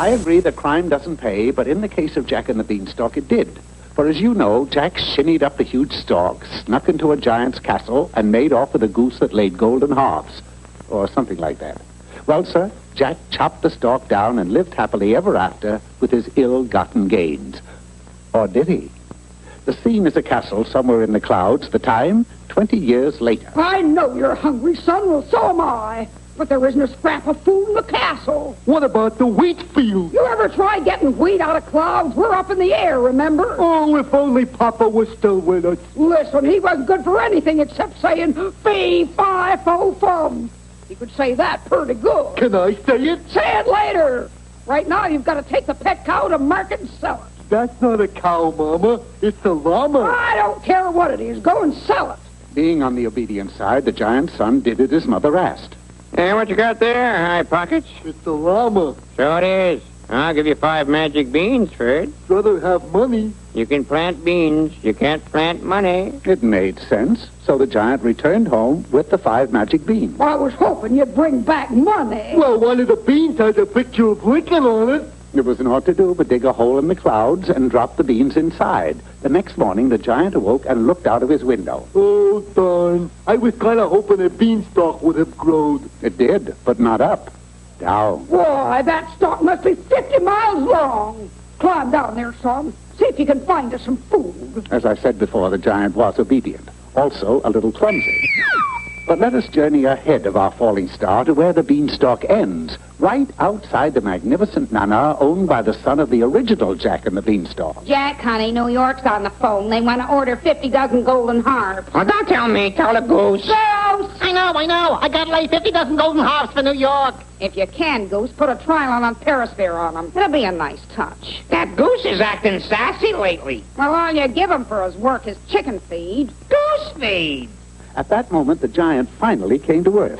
I agree that crime doesn't pay, but in the case of Jack and the Beanstalk, it did. For as you know, Jack shinnied up the huge stalk, snuck into a giant's castle, and made off with a goose that laid golden harps. Or something like that. Well, sir, Jack chopped the stalk down and lived happily ever after with his ill-gotten gains. Or did he? The scene is a castle somewhere in the clouds. The time, 20 years later. I know you're hungry, son. Well, so am I. But there isn't a scrap of food in the castle. What about the wheat field? You ever try getting wheat out of clouds? We're up in the air, remember? Oh, if only Papa was still with us. Listen, he wasn't good for anything except saying fee, fi, fo, fum. He could say that pretty good. Can I say it? Say it later. Right now, you've got to take the pet cow to market and sell it. That's not a cow, Mama. It's a llama. I don't care what it is. Go and sell it. Being on the obedient side, the giant's son did as his mother asked. Hey, what you got there, High Pockets? It's a llama. So it is. I'll give you 5 magic beans for it. Rather have money. You can plant beans. You can't plant money. It made sense, so the giant returned home with the 5 magic beans. Well, I was hoping you'd bring back money. Well, one of the beans has a picture of Lincoln on it. There was naught to do but dig a hole in the clouds and drop the beans inside. The next morning, the giant awoke and looked out of his window. Oh, darn. I was kind of hoping a beanstalk would have grown. It did, but not up. Down. Why, that stalk must be 50 miles long. Climb down there, son. See if you can find us some food. As I said before, the giant was obedient. Also, a little clumsy. But let us journey ahead of our falling star to where the beanstalk ends, right outside the magnificent Nana owned by the son of the original Jack and the Beanstalk. Jack, honey, New York's on the phone. They want to order 50 dozen golden harps. Oh, don't tell me. Tell the goose. Goose! I know. I got to lay 50 dozen golden harps for New York. If you can, Goose, put a trial on Perisphere on them. It'll be a nice touch. That goose is acting sassy lately. Well, all you give him for his work is chicken feed. Goose feed. At that moment, the giant finally came to earth.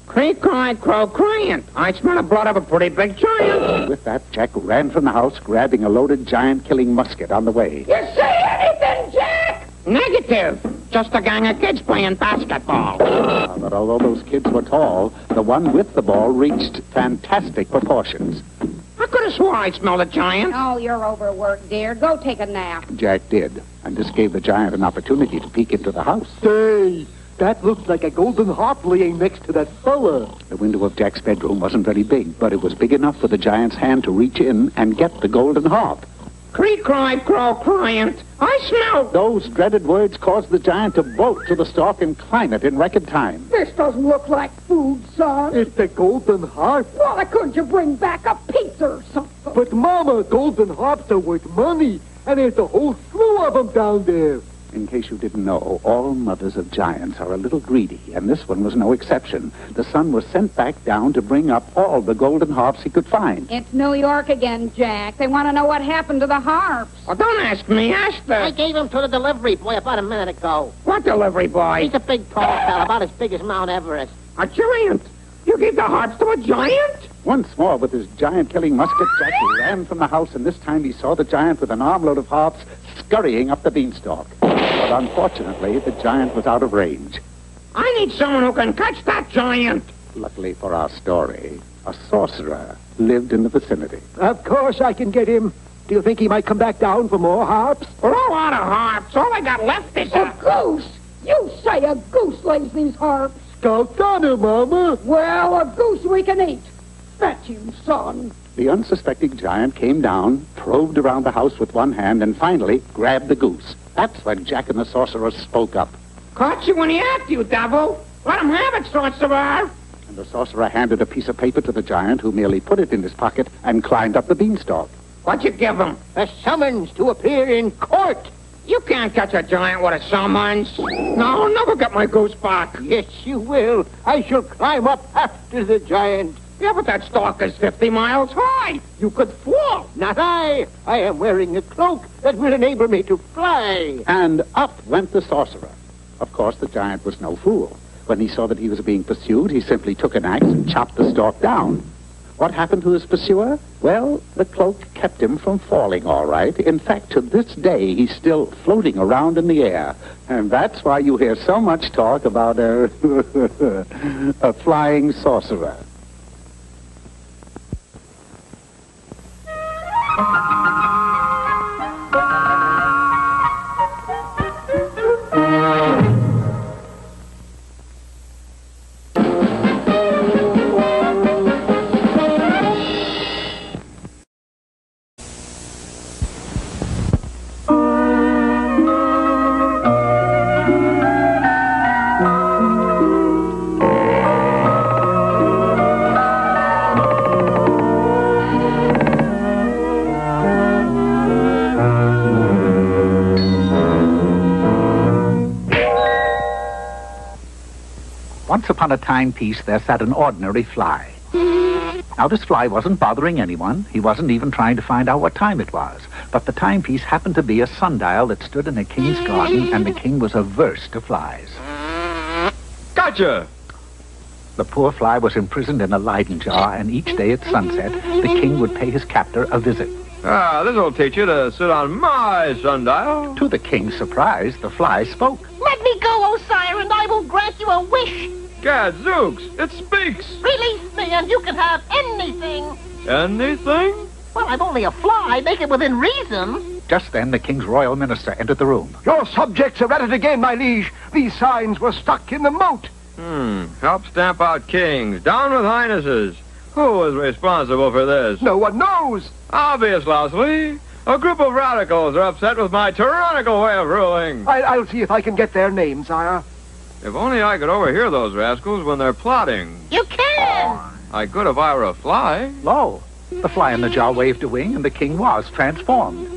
Creak, cry, crow, crying. I smell the blood of a pretty big giant. With that, Jack ran from the house, grabbing a loaded giant-killing musket on the way. You say anything, Jack? Negative. Just a gang of kids playing basketball. But although those kids were tall, the one with the ball reached fantastic proportions. I could have swore I smelled a giant. Oh, you're overworked, dear. Go take a nap. Jack did, and this gave the giant an opportunity to peek into the house. Say, that looks like a golden harp laying next to that fella. The window of Jack's bedroom wasn't very big, but it was big enough for the giant's hand to reach in and get the golden harp. Creak, cry, crow, crying. I smell. Those dreaded words caused the giant to bolt to the stalk and climb it in record time. This doesn't look like food, son. It's the golden harp. Why couldn't you bring back a pizza or something? But, Mama, golden harps are worth money, and there's a whole slew of them down there. In case you didn't know, all mothers of giants are a little greedy, and this one was no exception. The son was sent back down to bring up all the golden harps he could find. It's New York again, Jack. They want to know what happened to the harps. Oh, don't ask me. Ask the... I gave him to the delivery boy about a minute ago. What delivery boy? He's a big, tall fella, about as big as Mount Everest. A giant. You gave the harps to a giant? Once more, with his giant-killing musket, Jack ran from the house, and this time he saw the giant with an armload of harps scurrying up the beanstalk. But unfortunately, the giant was out of range. I need someone who can catch that giant. Luckily for our story, a sorcerer lived in the vicinity. Of course I can get him. Do you think he might come back down for more harps? Throw out of harps. All I got left is A goose? You say a goose lays these harps? Scout's honor, Mama. Well, a goose we can eat. Fetch him, son. The unsuspecting giant came down, probed around the house with one hand, and finally grabbed the goose. That's when Jack and the sorcerer spoke up. Caught you when he asked you, devil. Let him have it, sorcerer. And the sorcerer handed a piece of paper to the giant, who merely put it in his pocket and climbed up the beanstalk. What'd you give him? A summons to appear in court. You can't catch a giant with a summons. No, I'll never get my goose back. Yes, you will. I shall climb up after the giant. Yeah, but that stalk is 50 miles high. You could fall. Not I. I am wearing a cloak that will enable me to fly. And up went the sorcerer. Of course, the giant was no fool. When he saw that he was being pursued, he simply took an axe and chopped the stalk down. What happened to his pursuer? Well, the cloak kept him from falling, all right. In fact, to this day, he's still floating around in the air. And that's why you hear so much talk about a flying sorcerer. Once upon a timepiece, there sat an ordinary fly. Now, this fly wasn't bothering anyone. He wasn't even trying to find out what time it was. But the timepiece happened to be a sundial that stood in a king's garden, and the king was averse to flies. Gotcha! The poor fly was imprisoned in a Leyden jar, and each day at sunset, the king would pay his captor a visit. This'll teach you to sit on my sundial. To the king's surprise, the fly spoke. Let me go, O sire, and I will grant you a wish. Gadzooks, it speaks. Release me, and you can have anything. Anything? Well, I'm only a fly. Make it within reason. Just then, the king's royal minister entered the room. Your subjects are at it again, my liege. These signs were stuck in the moat. Help stamp out kings. Down with highnesses. Who is responsible for this? No one knows. Obvious, Lousy. A group of radicals are upset with my tyrannical way of ruling. I'll see if I can get their names, sire. If only I could overhear those rascals when they're plotting. You can. I could if I were a fly. Lo, the fly in the jar waved a wing, and the king was transformed.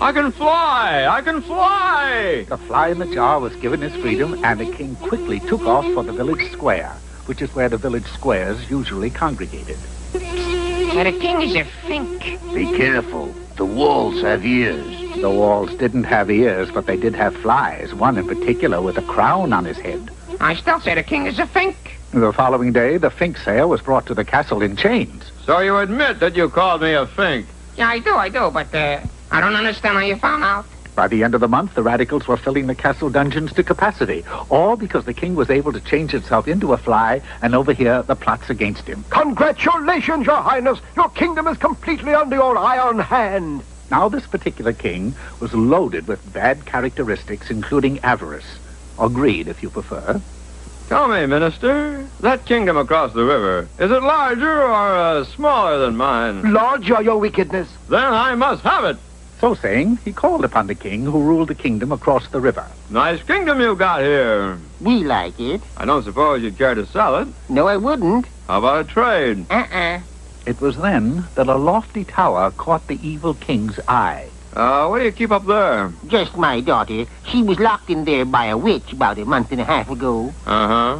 I can fly! I can fly! The fly in the jar was given his freedom, and the king quickly took off for the village square, which is where the village squares usually congregated. The king is a fink. Be careful. The walls have ears. The walls didn't have ears, but they did have flies, one in particular with a crown on his head. I still say the king is a fink. The following day, the fink sayer was brought to the castle in chains. So you admit that you called me a fink? Yeah, I do, but I don't understand how you found out. By the end of the month, the radicals were filling the castle dungeons to capacity, all because the king was able to change himself into a fly and overhear the plots against him. Congratulations, your highness. Your kingdom is completely under your iron hand. Now, this particular king was loaded with bad characteristics, including avarice, or greed, if you prefer. Tell me, minister, that kingdom across the river, is it larger or smaller than mine? Larger, your wickedness. Then I must have it. So saying, he called upon the king who ruled the kingdom across the river. Nice kingdom you got here. We like it. I don't suppose you'd care to sell it. No, I wouldn't. How about a trade? It was then that a lofty tower caught the evil king's eye. What do you keep up there? Just my daughter. She was locked in there by a witch about a month and a half ago. Uh-huh.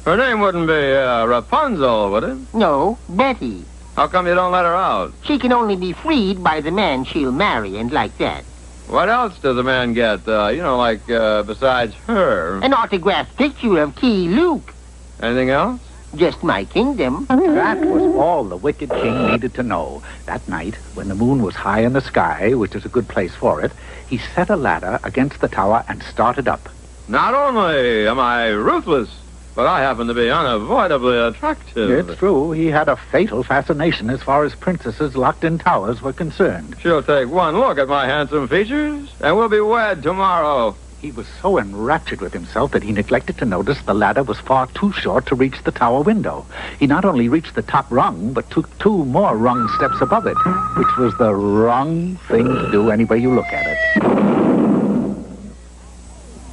Her name wouldn't be Rapunzel, would it? No, Betty. How come you don't let her out? She can only be freed by the man she'll marry and like that. What else does a man get, besides her? An autographed picture of Key Luke. Anything else? Just my kingdom. That was all the wicked king needed to know. That night, when the moon was high in the sky, which is a good place for it, he set a ladder against the tower and started up. Not only am I ruthless, but I happen to be unavoidably attractive. It's true, he had a fatal fascination as far as princesses locked in towers were concerned. She'll take one look at my handsome features, and we'll be wed tomorrow. He was so enraptured with himself that he neglected to notice the ladder was far too short to reach the tower window. He not only reached the top rung, but took 2 more rung steps above it, which was the wrong thing to do any way you look at it.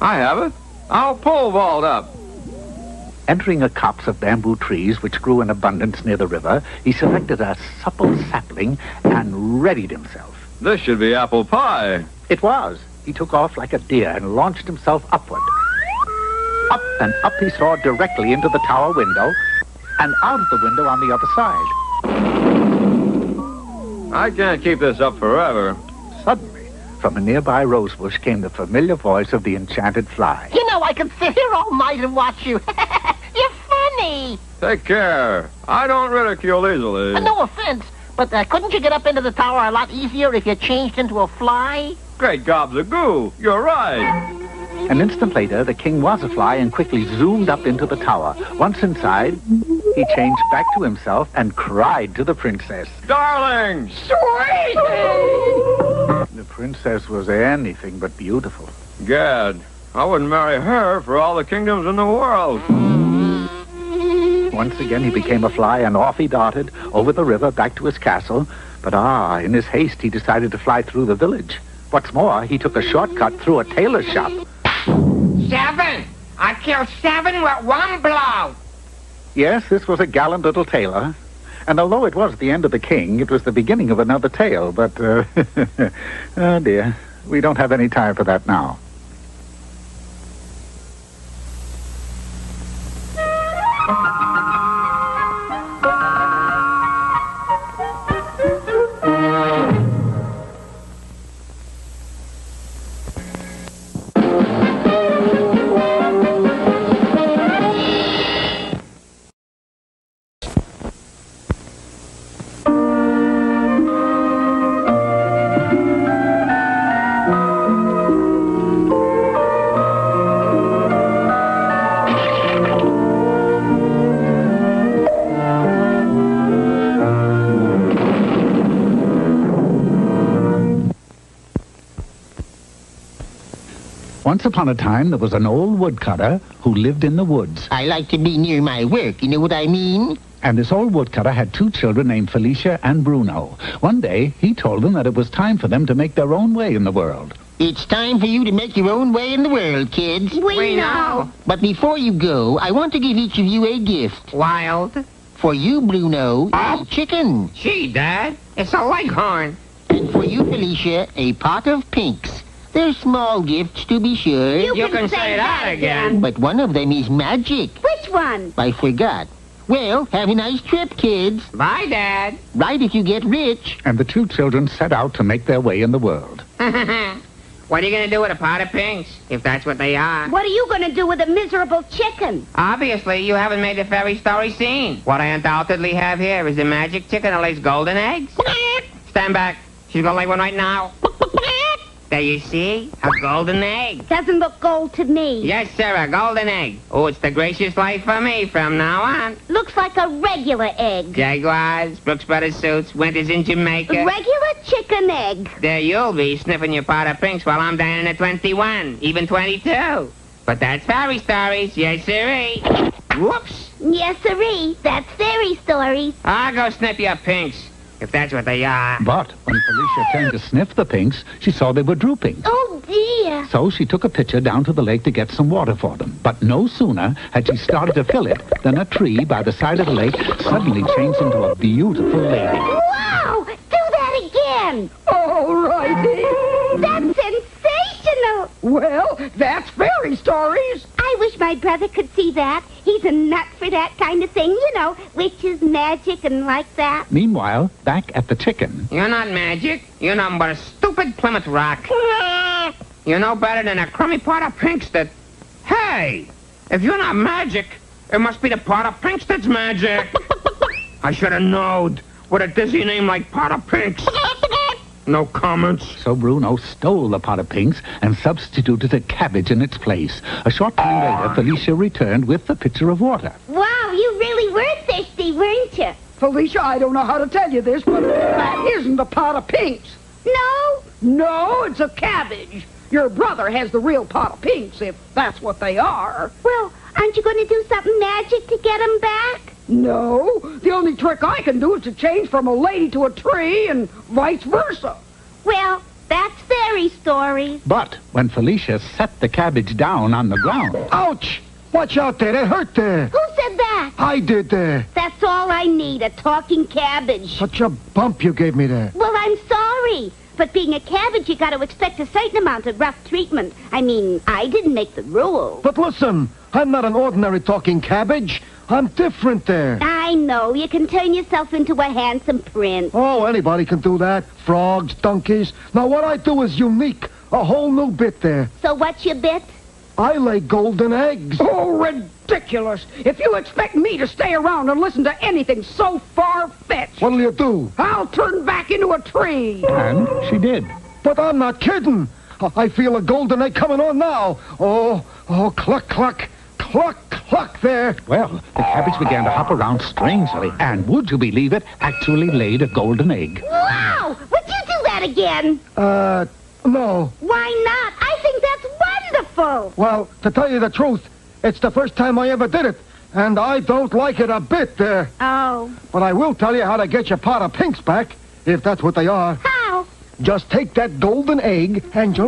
I have it. I'll pole vault up. Entering a copse of bamboo trees which grew in abundance near the river, he selected a supple sapling and readied himself. This should be apple pie. It was. He took off like a deer and launched himself upward. Up and up he soared directly into the tower window and out of the window on the other side. I can't keep this up forever. Suddenly, from a nearby rosebush came the familiar voice of the Enchanted Fly. You know, I could sit here all night and watch you. You're funny. Take care. I don't ridicule easily. No offense, but couldn't you get up into the tower a lot easier if you changed into a fly? Great gobs of goo. You're right. An instant later, the king was a fly and quickly zoomed up into the tower. Once inside, he changed back to himself and cried to the princess. Darling! Sweetie! The princess was anything but beautiful. Gad, I wouldn't marry her for all the kingdoms in the world. Once again, he became a fly, and off he darted over the river back to his castle. But in his haste, he decided to fly through the village. What's more, he took a shortcut through a tailor shop. 7! I killed 7 with one blow. Yes, this was a gallant little tailor. And although it was the end of the king, it was the beginning of another tale. But, oh dear, we don't have any time for that now. Once upon a time, there was an old woodcutter who lived in the woods. I like to be near my work, you know what I mean? And this old woodcutter had 2 children named Felicia and Bruno. One day, he told them that it was time for them to make their own way in the world. It's time for you to make your own way in the world, kids. We know. But before you go, I want to give each of you a gift. Wild. For you, Bruno, a chicken. Gee, Dad, it's a leghorn. And for you, Felicia, a pot of pinks. They're small gifts, to be sure. You can say that again. But one of them is magic. Which one? I forgot. Well, have a nice trip, kids. Bye, Dad. Right if you get rich. And the 2 children set out to make their way in the world. What are you going to do with a pot of pinks, if that's what they are? What are you going to do with a miserable chicken? Obviously, you haven't made the fairy story scene. What I undoubtedly have here is a magic chicken that lays golden eggs. Stand back. She's going to lay one right now. There you see? A golden egg. Doesn't look gold to me. Yes, sir, a golden egg. Oh, it's the gracious life for me from now on. Looks like a regular egg. Jaguars, Brooks Brothers suits, winters in Jamaica. Regular chicken egg. There you'll be sniffing your pot of pinks while I'm down at 21, even 22. But that's fairy stories, yes, sirree. Whoops. Yes, sirree. That's fairy stories. I'll go sniff your pinks, if that's what they are. But when Felicia turned to sniff the pinks, she saw they were drooping. Oh, dear. So she took a pitcher down to the lake to get some water for them. But no sooner had she started to fill it than a tree by the side of the lake suddenly changed into a beautiful lady. Wow! Do that again. All righty. That's sensational. Well, that's fairy stories. I wish my brother could see that. He's a nut for that kind of thing, you know, witches, magic, and like that. Meanwhile, back at the chicken... You're not magic. You're nothing but a stupid Plymouth Rock. You're no better than a crummy pot of pinks that... Hey! If you're not magic, it must be the pot of pinks that's magic. I should have known. With a dizzy name like pot of pinks. No comments. So Bruno stole the pot of pinks and substituted a cabbage in its place. A short time later, Felicia returned with the pitcher of water. Wow, you really were thirsty, weren't you? Felicia, I don't know how to tell you this, but that isn't a pot of pinks. No? No, it's a cabbage. Your brother has the real pot of pinks, if that's what they are. Well, aren't you going to do something magic to get them back? No, the only trick I can do is to change from a lady to a tree and vice versa. Well, that's fairy stories. But when Felicia set the cabbage down on the ground... Ouch! Watch out there, that hurt there. Who said that? I did there. That's all I need, a talking cabbage. Such a bump you gave me there. Well, I'm sorry. But being a cabbage, you got to expect a certain amount of rough treatment. I mean, I didn't make the rules. But listen, I'm not an ordinary talking cabbage. I'm different there. I know. You can turn yourself into a handsome prince. Oh, anybody can do that. Frogs, donkeys. Now, what I do is unique. A whole new bit there. So what's your bit? I lay golden eggs. Oh, ridiculous. If you expect me to stay around and listen to anything so far-fetched... What'll you do? I'll turn back into a tree. And she did. But I'm not kidding. I feel a golden egg coming on now. Oh, cluck, cluck. Cluck, cluck there. Well, the cabbage began to hop around strangely, and would you believe it, actually laid a golden egg. Wow! Would you do that again? No. Why not? I think that's wonderful. Well, to tell you the truth, it's the first time I ever did it, and I don't like it a bit there. Oh. But I will tell you how to get your pot of pinks back, if that's what they are. How? Just take that golden egg and...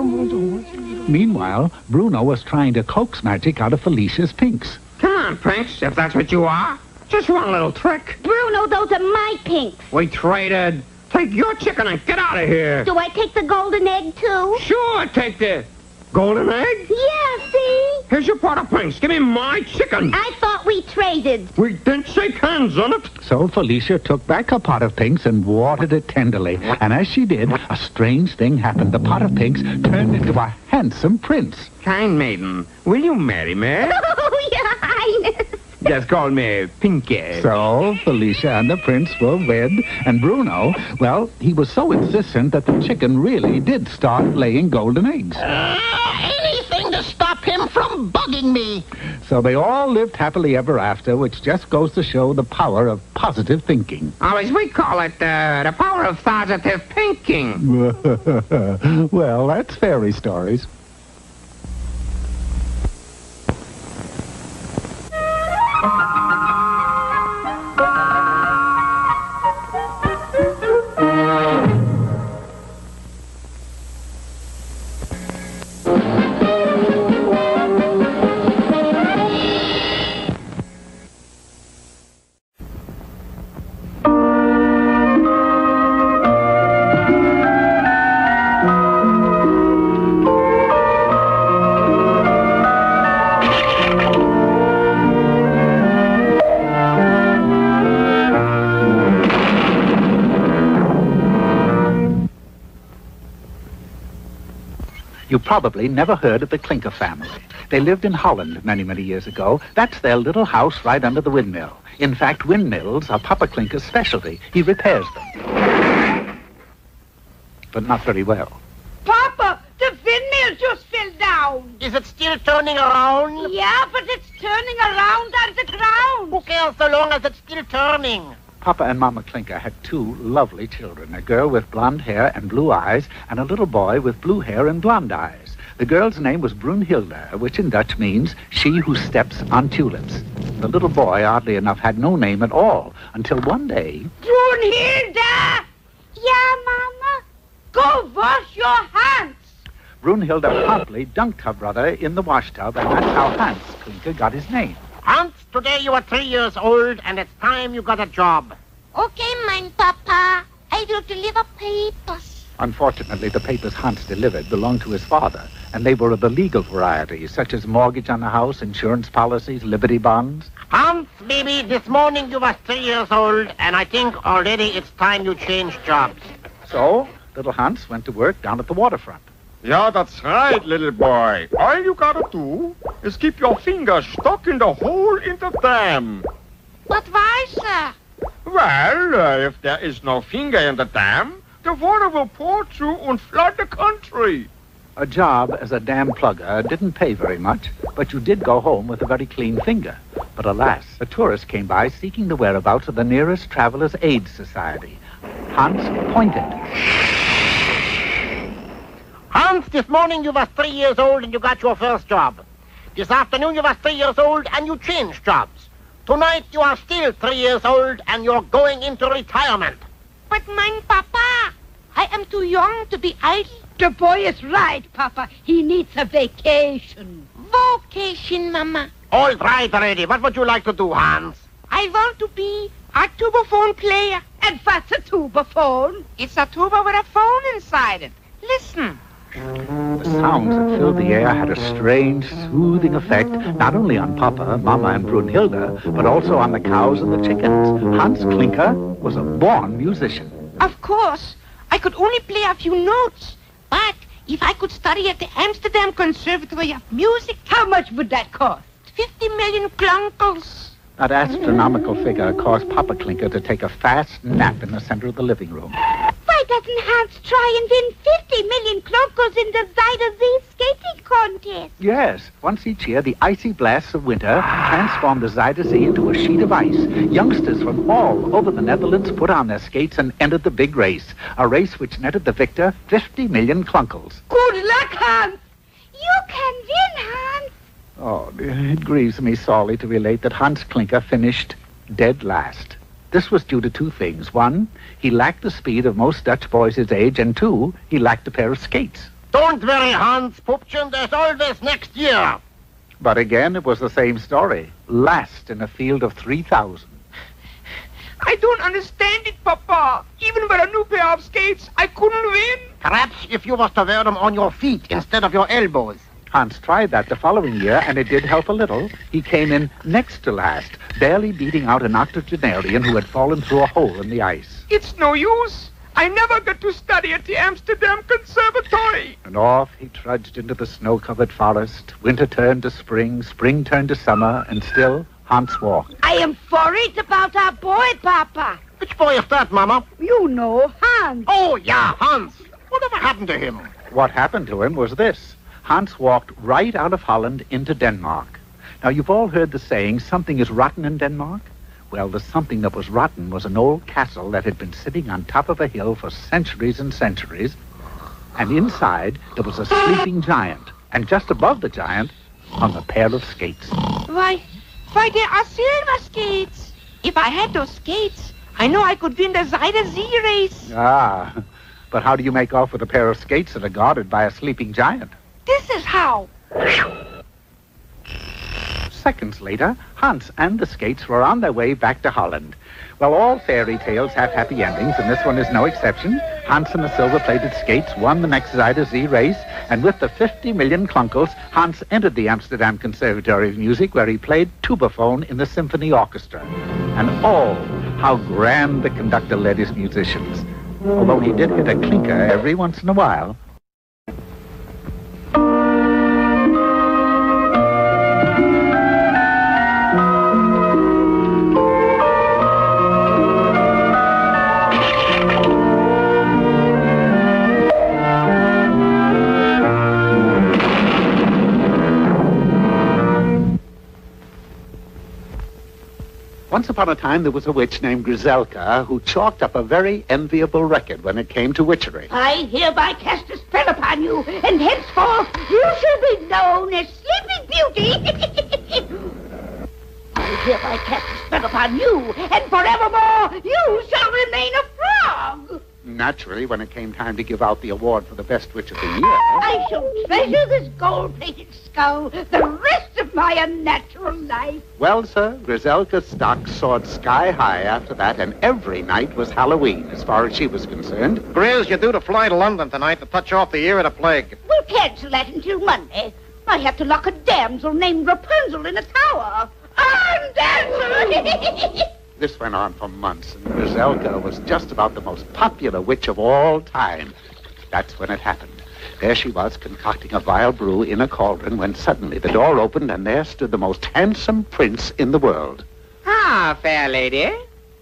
Meanwhile, Bruno was trying to coax magic out of Felicia's pinks. Come on, Pinks, if that's what you are. Just one little trick. Bruno, those are my pinks. We traded. Take your chicken and get out of here. Do I take the golden egg, too? Sure, take the golden egg. Yeah, see? Here's your pot of pinks. Give me my chicken. I thought we traded. We didn't shake hands on it. So Felicia took back a pot of pinks and watered it tenderly. And as she did, a strange thing happened. The pot of pinks turned into a handsome prince. Kind maiden, will you marry me? Oh, Your Highness. Just call me Pinky. So Felicia and the prince were wed, and Bruno, well, he was so insistent that the chicken really did start laying golden eggs. Anything to stop him from bugging me. So they all lived happily ever after, which just goes to show the power of positive thinking. Or as we call it, the power of positive pinking. Well, that's fairy stories. You probably never heard of the Clinker family. They lived in Holland many, many years ago. That's their little house right under the windmill. In fact, windmills are Papa Clinker's specialty. He repairs them. But not very well. Papa, the windmill just fell down. Is it still turning around? Yeah, but it's turning around on the ground. Who cares so long as it's still turning? Papa and Mama Clinker had two lovely children, a girl with blonde hair and blue eyes, and a little boy with blue hair and blonde eyes. The girl's name was Brunhilde, which in Dutch means she who steps on tulips. The little boy, oddly enough, had no name at all, until one day... Brunhilde! Yeah, Mama? Go wash your hands. Brunhilde promptly dunked her brother in the washtub, and that's how Hans Clinker got his name. Hans, today you are 3 years old, and it's time you got a job. Okay, mein Papa. I will deliver papers. Unfortunately, the papers Hans delivered belonged to his father, and they were of the legal variety, such as mortgage on the house, insurance policies, liberty bonds. Hans, baby, this morning you were 3 years old, and I think already it's time you change jobs. So, little Hans went to work down at the waterfront. Yeah, that's right, little boy. All you gotta do is keep your finger stuck in the hole in the dam. But why, sir? Well, if there is no finger in the dam, the water will pour through and flood the country. A job as a dam plugger didn't pay very much, but you did go home with a very clean finger. But alas, a tourist came by seeking the whereabouts of the nearest Travelers' Aid Society. Hans pointed. Hans, this morning you were 3 years old and you got your first job. This afternoon you were 3 years old and you changed jobs. Tonight you are still 3 years old and you're going into retirement. But mein Papa, I am too young to be idle. The boy is right, Papa. He needs a vacation. Vocation, Mama. All right already. What would you like to do, Hans? I want to be a tubaphone player. And what's a tubaphone? It's a tuba with a phone inside it. Listen. The sounds that filled the air had a strange, soothing effect, not only on Papa, Mama, and Brunhilde, but also on the cows and the chickens. Hans Clinker was a born musician. Of course, I could only play a few notes. But if I could study at the Amsterdam Conservatory of Music... How much would that cost? 50 million klunkels. That astronomical figure caused Papa Clinker to take a fast nap in the center of the living room. Why, that Didn't Hans try and win 50 million clunkers in the Zuyder skating contest? Yes. Once each year, the icy blasts of winter transformed the Zuyder Zee into a sheet of ice. Youngsters from all over the Netherlands put on their skates and entered the big race. A race which netted the victor 50 million klunkels. Good luck, Hans. You can win, Hans. Oh, it grieves me sorely to relate that Hans Clinker finished dead last. This was due to two things. One, he lacked the speed of most Dutch boys his age, and two, he lacked a pair of skates. Don't worry, Hans, Pupchen, there's always next year. But again, it was the same story. Last in a field of 3,000. I don't understand it, Papa. Even with a new pair of skates, I couldn't win. Perhaps if you was to wear them on your feet instead of your elbows. Hans tried that the following year, and it did help a little. He came in next to last, barely beating out an octogenarian who had fallen through a hole in the ice. It's no use. I never got to study at the Amsterdam Conservatory. And off he trudged into the snow-covered forest. Winter turned to spring, spring turned to summer, and still Hans walked. I am worried about our boy, Papa. Which boy is that, Mama? You know, Hans. Oh, yeah, Hans. Whatever happened to him? What happened to him was this. Hans walked right out of Holland into Denmark. Now, you've all heard the saying, something is rotten in Denmark? Well, the something that was rotten was an old castle that had been sitting on top of a hill for centuries and centuries. And inside, there was a sleeping giant. And just above the giant hung a pair of skates. Why, there are silver skates. If I had those skates, I know I could win the Zuyder Zee race. Ah, but how do you make off with a pair of skates that are guarded by a sleeping giant? This is how. Seconds later, Hans and the skates were on their way back to Holland. Well, all fairy tales have happy endings, and this one is no exception. Hans and the silver-plated skates won the next Zuyder Zee race, and with the 50 million klunkels, Hans entered the Amsterdam Conservatory of Music, where he played tubaphone in the symphony orchestra. And oh, how grand the conductor led his musicians. Although he did hit a clinker every once in a while. Once upon a time, there was a witch named Griselka who chalked up a very enviable record when it came to witchery. I hereby cast a spell upon you, and henceforth you shall be known as Sleeping Beauty. I hereby cast a spell upon you, and forevermore you shall remain a frog. Naturally, when it came time to give out the award for the best witch of the year... I shall treasure this gold-plated skull the rest of my unnatural life. Well, sir, Griselka's stock soared sky high after that, and every night was Halloween, as far as she was concerned. Grizz, you're due to fly to London tonight to touch off the year of the plague. We'll cancel that until Monday. I have to lock a damsel named Rapunzel in a tower. I'm dancer! This went on for months, and Griselka was just about the most popular witch of all time. That's when it happened. There she was, concocting a vile brew in a cauldron, when suddenly the door opened, and there stood the most handsome prince in the world. Ah, fair lady.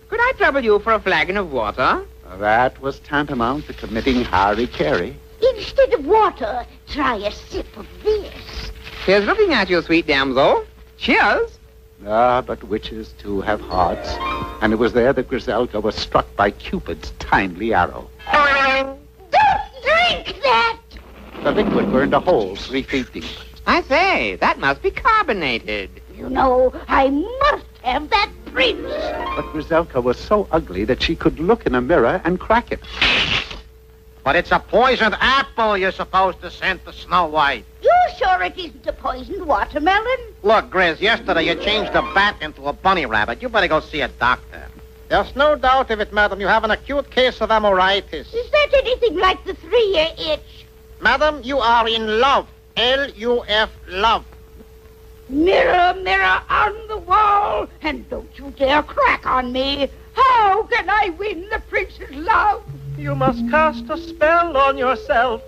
Could I trouble you for a flagon of water? That was tantamount to committing hara-kiri. Instead of water, try a sip of this. Here's looking at you, sweet damsel. Cheers. Ah, but witches, too, have hearts. And it was there that Griselka was struck by Cupid's timely arrow. Don't drink that! The liquid burned a hole 3 feet deep. I say, that must be carbonated. You know, I must have that prince. But Griselka was so ugly that she could look in a mirror and crack it. But it's a poisoned apple you're supposed to send to Snow White. You sure it isn't a poisoned watermelon? Look, Grizz, yesterday you changed a bat into a bunny rabbit. You better go see a doctor. There's no doubt of it, madam. You have an acute case of amoritis. Is that anything like the 3-year itch? Madam, you are in love. L-U-F, love. Mirror, mirror on the wall, and don't you dare crack on me. How can I win the prince's love? You must cast a spell on yourself.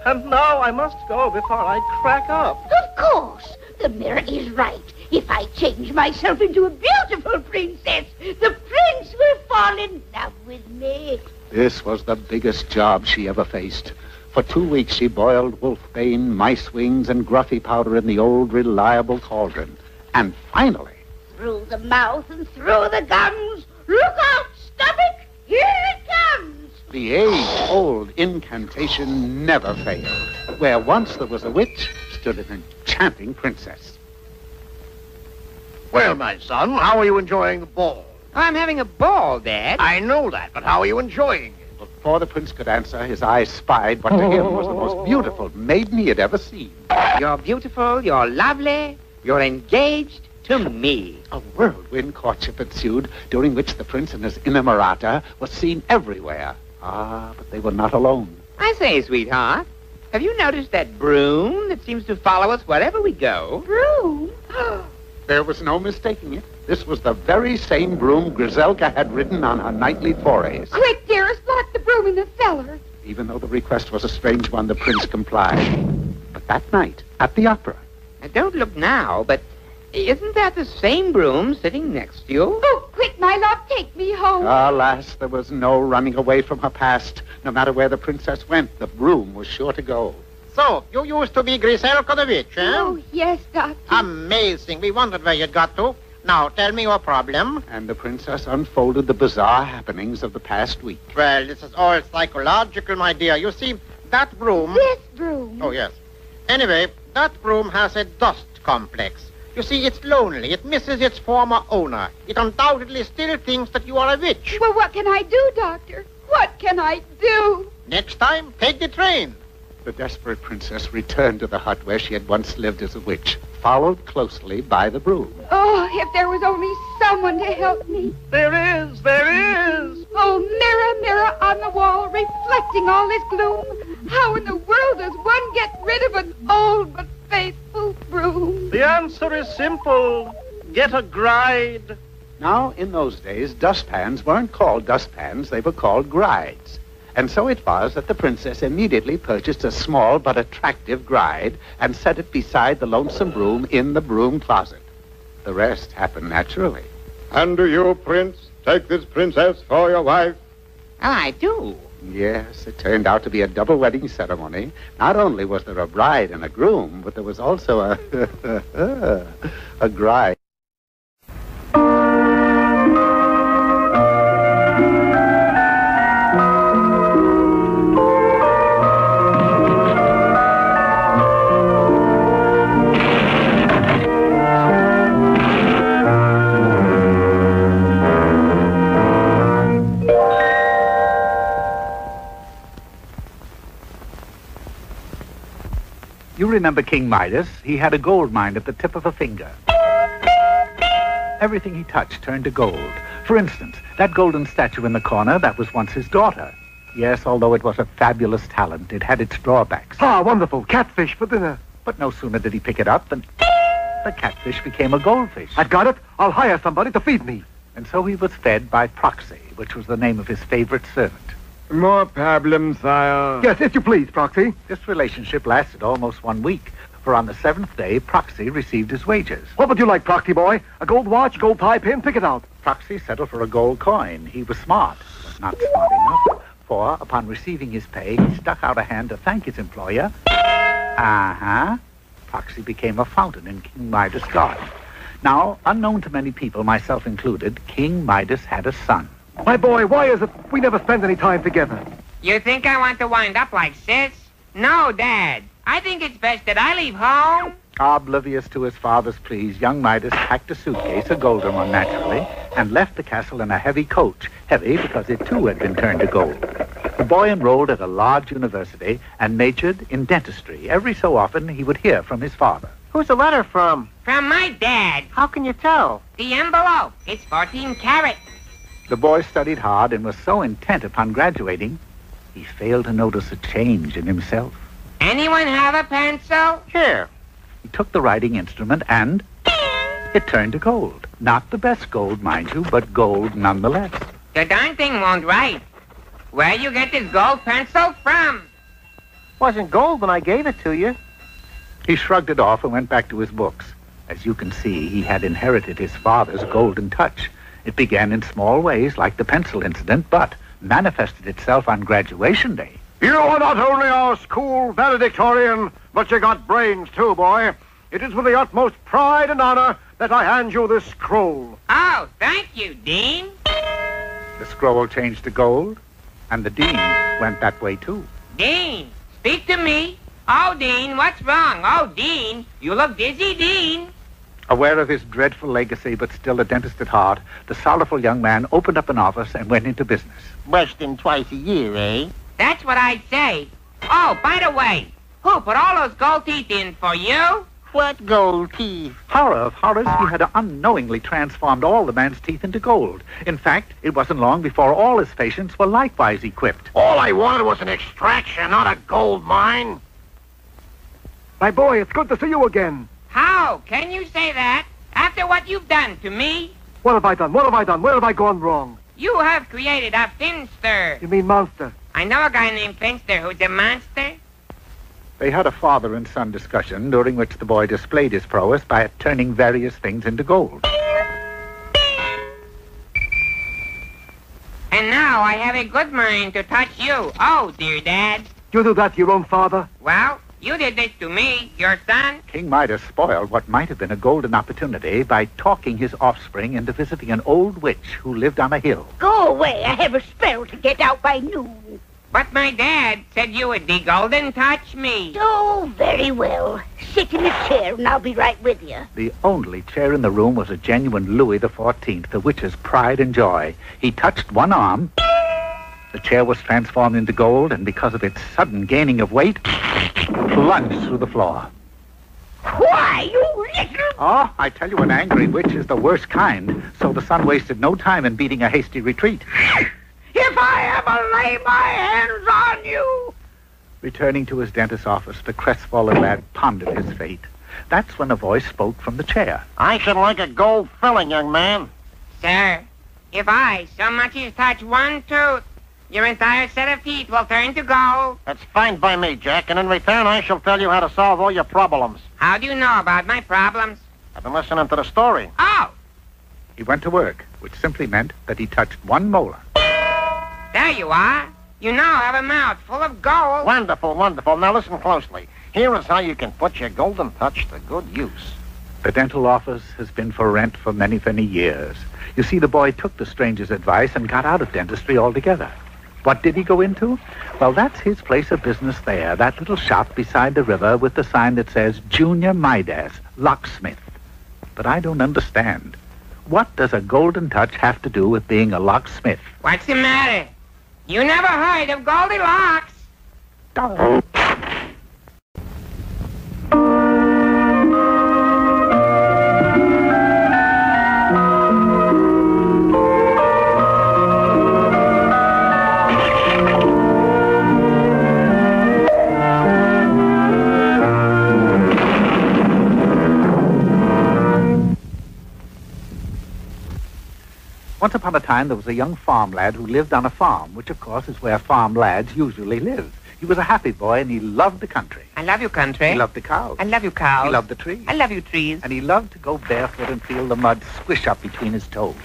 And now I must go before I crack up. Of course. The mirror is right. If I change myself into a beautiful princess, the prince will fall in love with me. This was the biggest job she ever faced. For 2 weeks, she boiled wolfbane, mice wings, and gruffy powder in the old, reliable cauldron. And finally... Through the mouth and through the gums. Look out, stomach! Here it comes! The age-old incantation never failed. Where once there was a witch, stood an enchanting princess. Well, my son, how are you enjoying the ball? I'm having a ball, Dad. I know that, but how are you enjoying it? Before the prince could answer, his eyes spied what to him was the most beautiful maiden he had ever seen. You're beautiful, you're lovely, you're engaged to me. A whirlwind courtship ensued, during which the prince and his inamorata were seen everywhere. Ah, but they were not alone. I say, sweetheart, have you noticed that broom that seems to follow us wherever we go? Broom? There was no mistaking it. This was the very same broom Griselka had ridden on her nightly forays. Quick, dearest, lock the broom in the cellar. Even though the request was a strange one, the prince complied. But that night, at the opera... Now, don't look now, but isn't that the same broom sitting next to you? Oh, quick, my love, take me home. Alas, there was no running away from her past. No matter where the princess went, the broom was sure to go. So, you used to be Griselka the witch, eh? Oh, yes, Doctor. Amazing. We wondered where you'd got to. Now, tell me your problem. And the princess unfolded the bizarre happenings of the past week. Well, this is all psychological, my dear. You see, that broom... This broom. Oh, yes. Anyway, that broom has a dust complex. You see, it's lonely. It misses its former owner. It undoubtedly still thinks that you are a witch. Well, what can I do, Doctor? What can I do? Next time, take the train. The desperate princess returned to the hut where she had once lived as a witch, followed closely by the broom. Oh, if there was only someone to help me. There is. Oh, mirror, mirror on the wall, reflecting all this gloom. How in the world does one get rid of an old but faithful broom? The answer is simple. Get a gride. Now, in those days, dustpans weren't called dustpans, they were called grides. And so it was that the princess immediately purchased a small but attractive gride and set it beside the lonesome broom in the broom closet. The rest happened naturally. And do you, Prince, take this princess for your wife? Oh, I do. Yes, it turned out to be a double wedding ceremony. Not only was there a bride and a groom, but there was also a gride. You remember King Midas? He had a gold mine at the tip of a finger. Everything he touched turned to gold. For instance, that golden statue in the corner, that was once his daughter. Yes, although it was a fabulous talent, it had its drawbacks. Ah, wonderful. Catfish for dinner. But no sooner did he pick it up than the catfish became a goldfish. I've got it. I'll hire somebody to feed me. And so he was fed by Proxy, which was the name of his favorite servant. More problems, sire. Yes, if you please, Proxy. This relationship lasted almost 1 week, for on the 7th day, Proxy received his wages. What would you like, Proxy boy? A gold watch, gold tie pin? Pick it out. Proxy settled for a gold coin. He was smart, but not smart enough. For, upon receiving his pay, he stuck out a hand to thank his employer. Proxy became a fountain in King Midas' garden. Now, unknown to many people, myself included, King Midas had a son. My boy, why is it we never spend any time together? You think I want to wind up like Sis? No, Dad. I think it's best that I leave home. Oblivious to his father's pleas, young Midas packed a suitcase, a golden one naturally, and left the castle in a heavy coach, heavy because it too had been turned to gold. The boy enrolled at a large university and majored in dentistry. Every so often he would hear from his father. Who's the letter from? From my dad. How can you tell? The envelope. It's 14 karat. The boy studied hard and was so intent upon graduating, he failed to notice a change in himself. Anyone have a pencil? Here. He took the writing instrument and it turned to gold. Not the best gold, mind you, but gold nonetheless. The darn thing won't write. Where you get this gold pencil from? Wasn't gold when I gave it to you. He shrugged it off and went back to his books. As you can see, he had inherited his father's golden touch. It began in small ways, like the pencil incident, but manifested itself on graduation day. You are not only our school valedictorian, but you got brains too, boy. It is with the utmost pride and honor that I hand you this scroll. Oh, thank you, Dean. The scroll changed to gold, and the dean went that way too. Dean, speak to me. Oh, Dean, what's wrong? Oh, Dean, you look dizzy, Dean. Aware of his dreadful legacy, but still a dentist at heart, the sorrowful young man opened up an office and went into business. Brushed him twice a year, eh? That's what I'd say. Oh, by the way, who put all those gold teeth in for you? What gold teeth? Horror of horrors, he had unknowingly transformed all the man's teeth into gold. In fact, it wasn't long before all his patients were likewise equipped. All I wanted was an extraction, not a gold mine. My boy, it's good to see you again. How can you say that after what you've done to me? What have I done? What have I done? Where have I gone wrong? You have created a finster. You mean monster? I know a guy named Finster who's a monster. They had a father and son discussion during which the boy displayed his prowess by turning various things into gold. And now I have a good mind to touch you. Oh, dear Dad. You do that to your own father? Well, you did this to me, your son. King Midas spoiled what might have been a golden opportunity by talking his offspring into visiting an old witch who lived on a hill. Go away. I have a spell to get out by noon. But my dad said you would be golden touch me. Oh, very well. Sit in a chair and I'll be right with you. The only chair in the room was a genuine Louis XIV, the witch's pride and joy. He touched one arm. The chair was transformed into gold, and because of its sudden gaining of weight, plunged through the floor. Why, you little... Oh, I tell you, an angry witch is the worst kind, so the son wasted no time in beating a hasty retreat. If I ever lay my hands on you... Returning to his dentist's office, the crestfallen lad pondered his fate. That's when a voice spoke from the chair. I should like a gold filling, young man. Sir, if I so much as touch one tooth, your entire set of teeth will turn to gold. That's fine by me, Jack, and in return I shall tell you how to solve all your problems. How do you know about my problems? I've been listening to the story. Oh, He went to work, which simply meant that he touched one molar. there you are. You now have a mouth full of gold. Wonderful, wonderful. Now listen closely. Here is how you can put your golden touch to good use. The dental office has been for rent for many, many years. You see, the boy took the stranger's advice and got out of dentistry altogether. What did he go into? Well, that's his place of business there, that little shop beside the river with the sign that says Junior Midas, locksmith. But I don't understand. What does a golden touch have to do with being a locksmith? What's the matter? You never heard of Goldilocks? Once upon a time, there was a young farm lad who lived on a farm, which, of course, is where farm lads usually live. He was a happy boy, and he loved the country. I love you, country. He loved the cows. I love you, cows. He loved the trees. I love you, trees. And he loved to go barefoot and feel the mud squish up between his toes.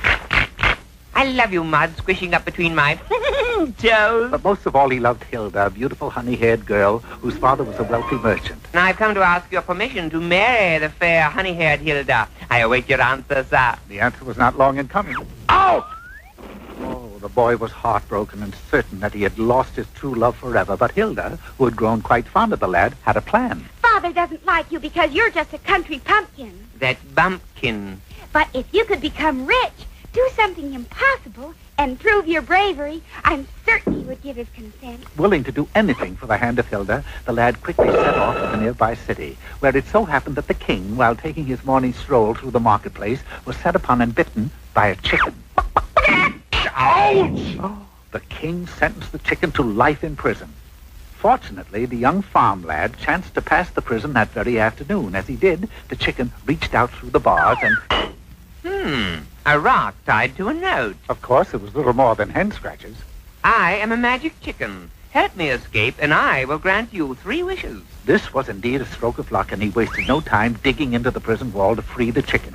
I love you, mud squishing up between my toes. But most of all, he loved Hilda, a beautiful honey-haired girl whose father was a wealthy merchant. Now I've come to ask your permission to marry the fair honey-haired Hilda. I await your answer, sir. The answer was not long in coming. Oh! Oh, the boy was heartbroken and certain that he had lost his true love forever. But Hilda, who had grown quite fond of the lad, had a plan. Father doesn't like you because you're just a country pumpkin. That bumpkin. But if you could become rich, do something impossible, and prove your bravery, I'm certain he would give his consent. Willing to do anything for the hand of Hilda, the lad quickly set off to the nearby city, where it so happened that the king, while taking his morning stroll through the marketplace, was set upon and bitten by a chicken. Ouch! Oh, the king sentenced the chicken to life in prison. Fortunately, the young farm lad chanced to pass the prison that very afternoon. As he did, the chicken reached out through the bars and... A rock tied to a note. Of course, it was little more than hen scratches. I am a magic chicken. Help me escape, and I will grant you 3 wishes. This was indeed a stroke of luck, and he wasted no time digging into the prison wall to free the chicken.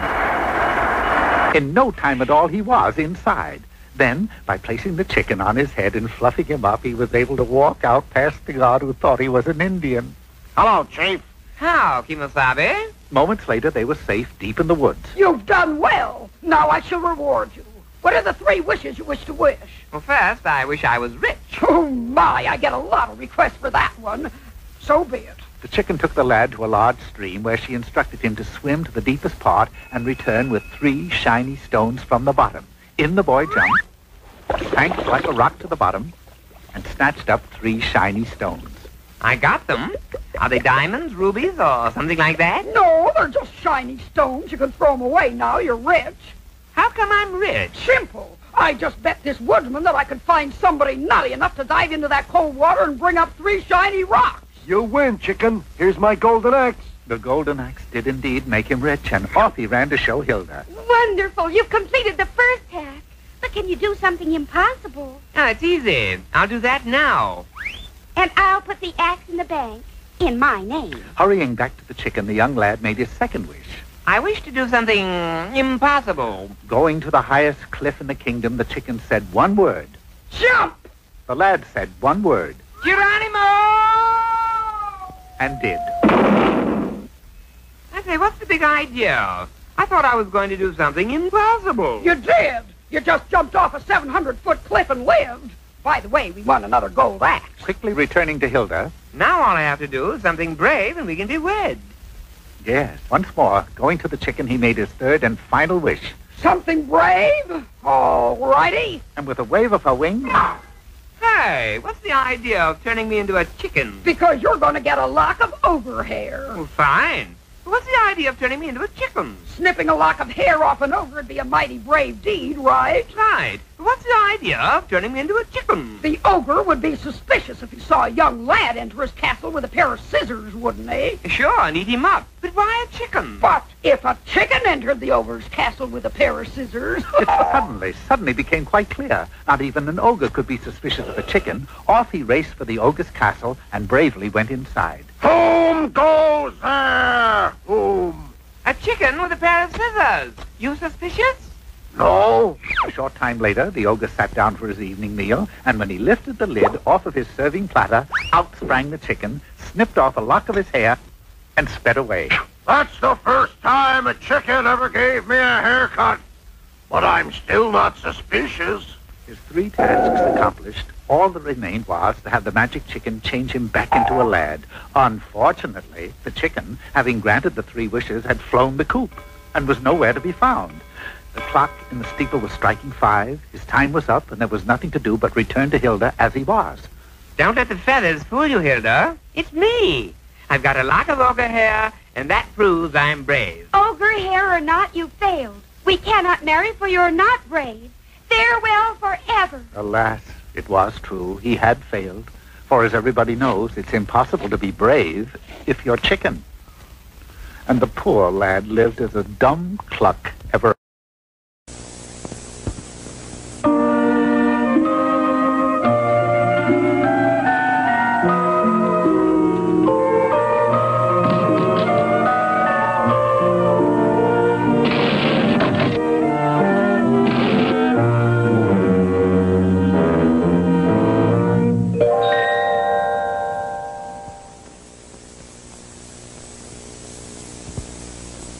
In no time at all, he was inside. Then, by placing the chicken on his head and fluffing him up, he was able to walk out past the guard who thought he was an Indian. Hello, Chief. How, Kimosabe? Moments later, they were safe deep in the woods. You've done well. Now I shall reward you. What are the 3 wishes you wish to wish? Well, first, I wish I was rich. Oh, my, I get a lot of requests for that one. So be it. The chicken took the lad to a large stream where she instructed him to swim to the deepest part and return with 3 shiny stones from the bottom. In the boy jumped, sank like a rock to the bottom, and snatched up 3 shiny stones. I got them. Are they diamonds, rubies, or something like that? No, they're just shiny stones. You can throw them away now. You're rich. How come I'm rich? Simple. I just bet this woodsman that I could find somebody nutty enough to dive into that cold water and bring up 3 shiny rocks. You win, chicken. Here's my golden axe. The golden axe did indeed make him rich, and off he ran to show Hilda. Wonderful. You've completed the first task. But can you do something impossible? Oh, it's easy. I'll do that now. And I'll put the axe in the bank in my name. Hurrying back to the chicken, the young lad made his second wish. I wish to do something impossible. Going to the highest cliff in the kingdom, the chicken said one word. Jump! The lad said one word. Geronimo! And did. I say, what's the big idea? I thought I was going to do something impossible. You did. You just jumped off a 700-foot cliff and lived. By the way, we won another gold axe. Quickly returning to Hilda. Now all I have to do is something brave and we can be wed. Yes, once more, going to the chicken, he made his third and final wish. Something brave? All righty. And with a wave of her wing... Hey, what's the idea of turning me into a chicken? Because you're going to get a lock of ogre hair. Well, fine. What's the idea of turning me into a chicken? Snipping a lock of hair off an ogre would be a mighty brave deed, right? Right. What's the idea of turning me into a chicken? The ogre would be suspicious if he saw a young lad enter his castle with a pair of scissors, wouldn't he? Sure, and eat him up. But why a chicken? But if a chicken entered the ogre's castle with a pair of scissors... It suddenly became quite clear. Not even an ogre could be suspicious of a chicken. Off he raced for the ogre's castle and bravely went inside. Whom goes there? Whom? A chicken with a pair of scissors. You suspicious? No. A short time later, the ogre sat down for his evening meal, and when he lifted the lid off of his serving platter, out sprang the chicken, snipped off a lock of his hair, and sped away. That's the first time a chicken ever gave me a haircut. But I'm still not suspicious. His 3 tasks accomplished, all that remained was to have the magic chicken change him back into a lad. Unfortunately, the chicken, having granted the 3 wishes, had flown the coop and was nowhere to be found. The clock in the steeple was striking 5, his time was up, and there was nothing to do but return to Hilda as he was. Don't let the feathers fool you, Hilda. It's me. I've got a lock of ogre hair, and that proves I'm brave. Ogre hair or not, you failed. We cannot marry, for you're not brave. Farewell forever. Alas, it was true. He had failed. For as everybody knows, it's impossible to be brave if you're chicken. And the poor lad lived as a dumb cluck ever.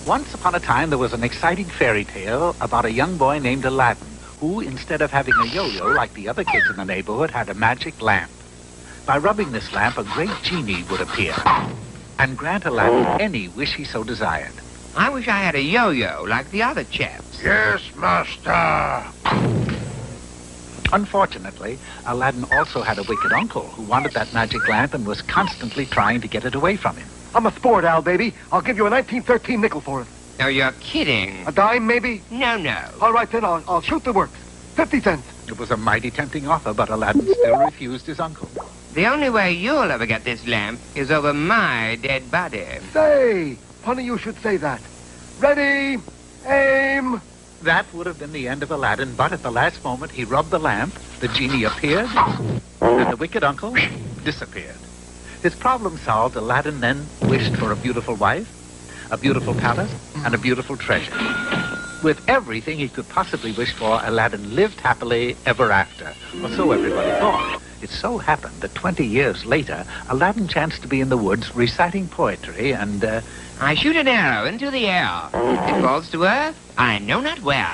Once upon a time, there was an exciting fairy tale about a young boy named Aladdin, who, instead of having a yo-yo like the other kids in the neighborhood, had a magic lamp. By rubbing this lamp, a great genie would appear and grant Aladdin any wish he so desired. I wish I had a yo-yo like the other chaps. Yes, master. Unfortunately, Aladdin also had a wicked uncle who wanted that magic lamp and was constantly trying to get it away from him. I'm a sport, Al, baby. I'll give you a 1913 nickel for it. No, you're kidding. A dime, maybe? No. All right, then, I'll shoot the works. 50 cents. It was a mighty tempting offer, but Aladdin still refused his uncle. The only way you'll ever get this lamp is over my dead body. Say, funny you should say that. Ready, aim, That would have been the end of Aladdin, but at the last moment he rubbed the lamp, the genie appeared, and the wicked uncle disappeared. His problem solved, Aladdin then wished for a beautiful wife, a beautiful palace, and a beautiful treasure. With everything he could possibly wish for, Aladdin lived happily ever after, or so everybody thought. It so happened that 20 years later, Aladdin chanced to be in the woods reciting poetry, and, I shoot an arrow into the air. It falls to earth, I know not where.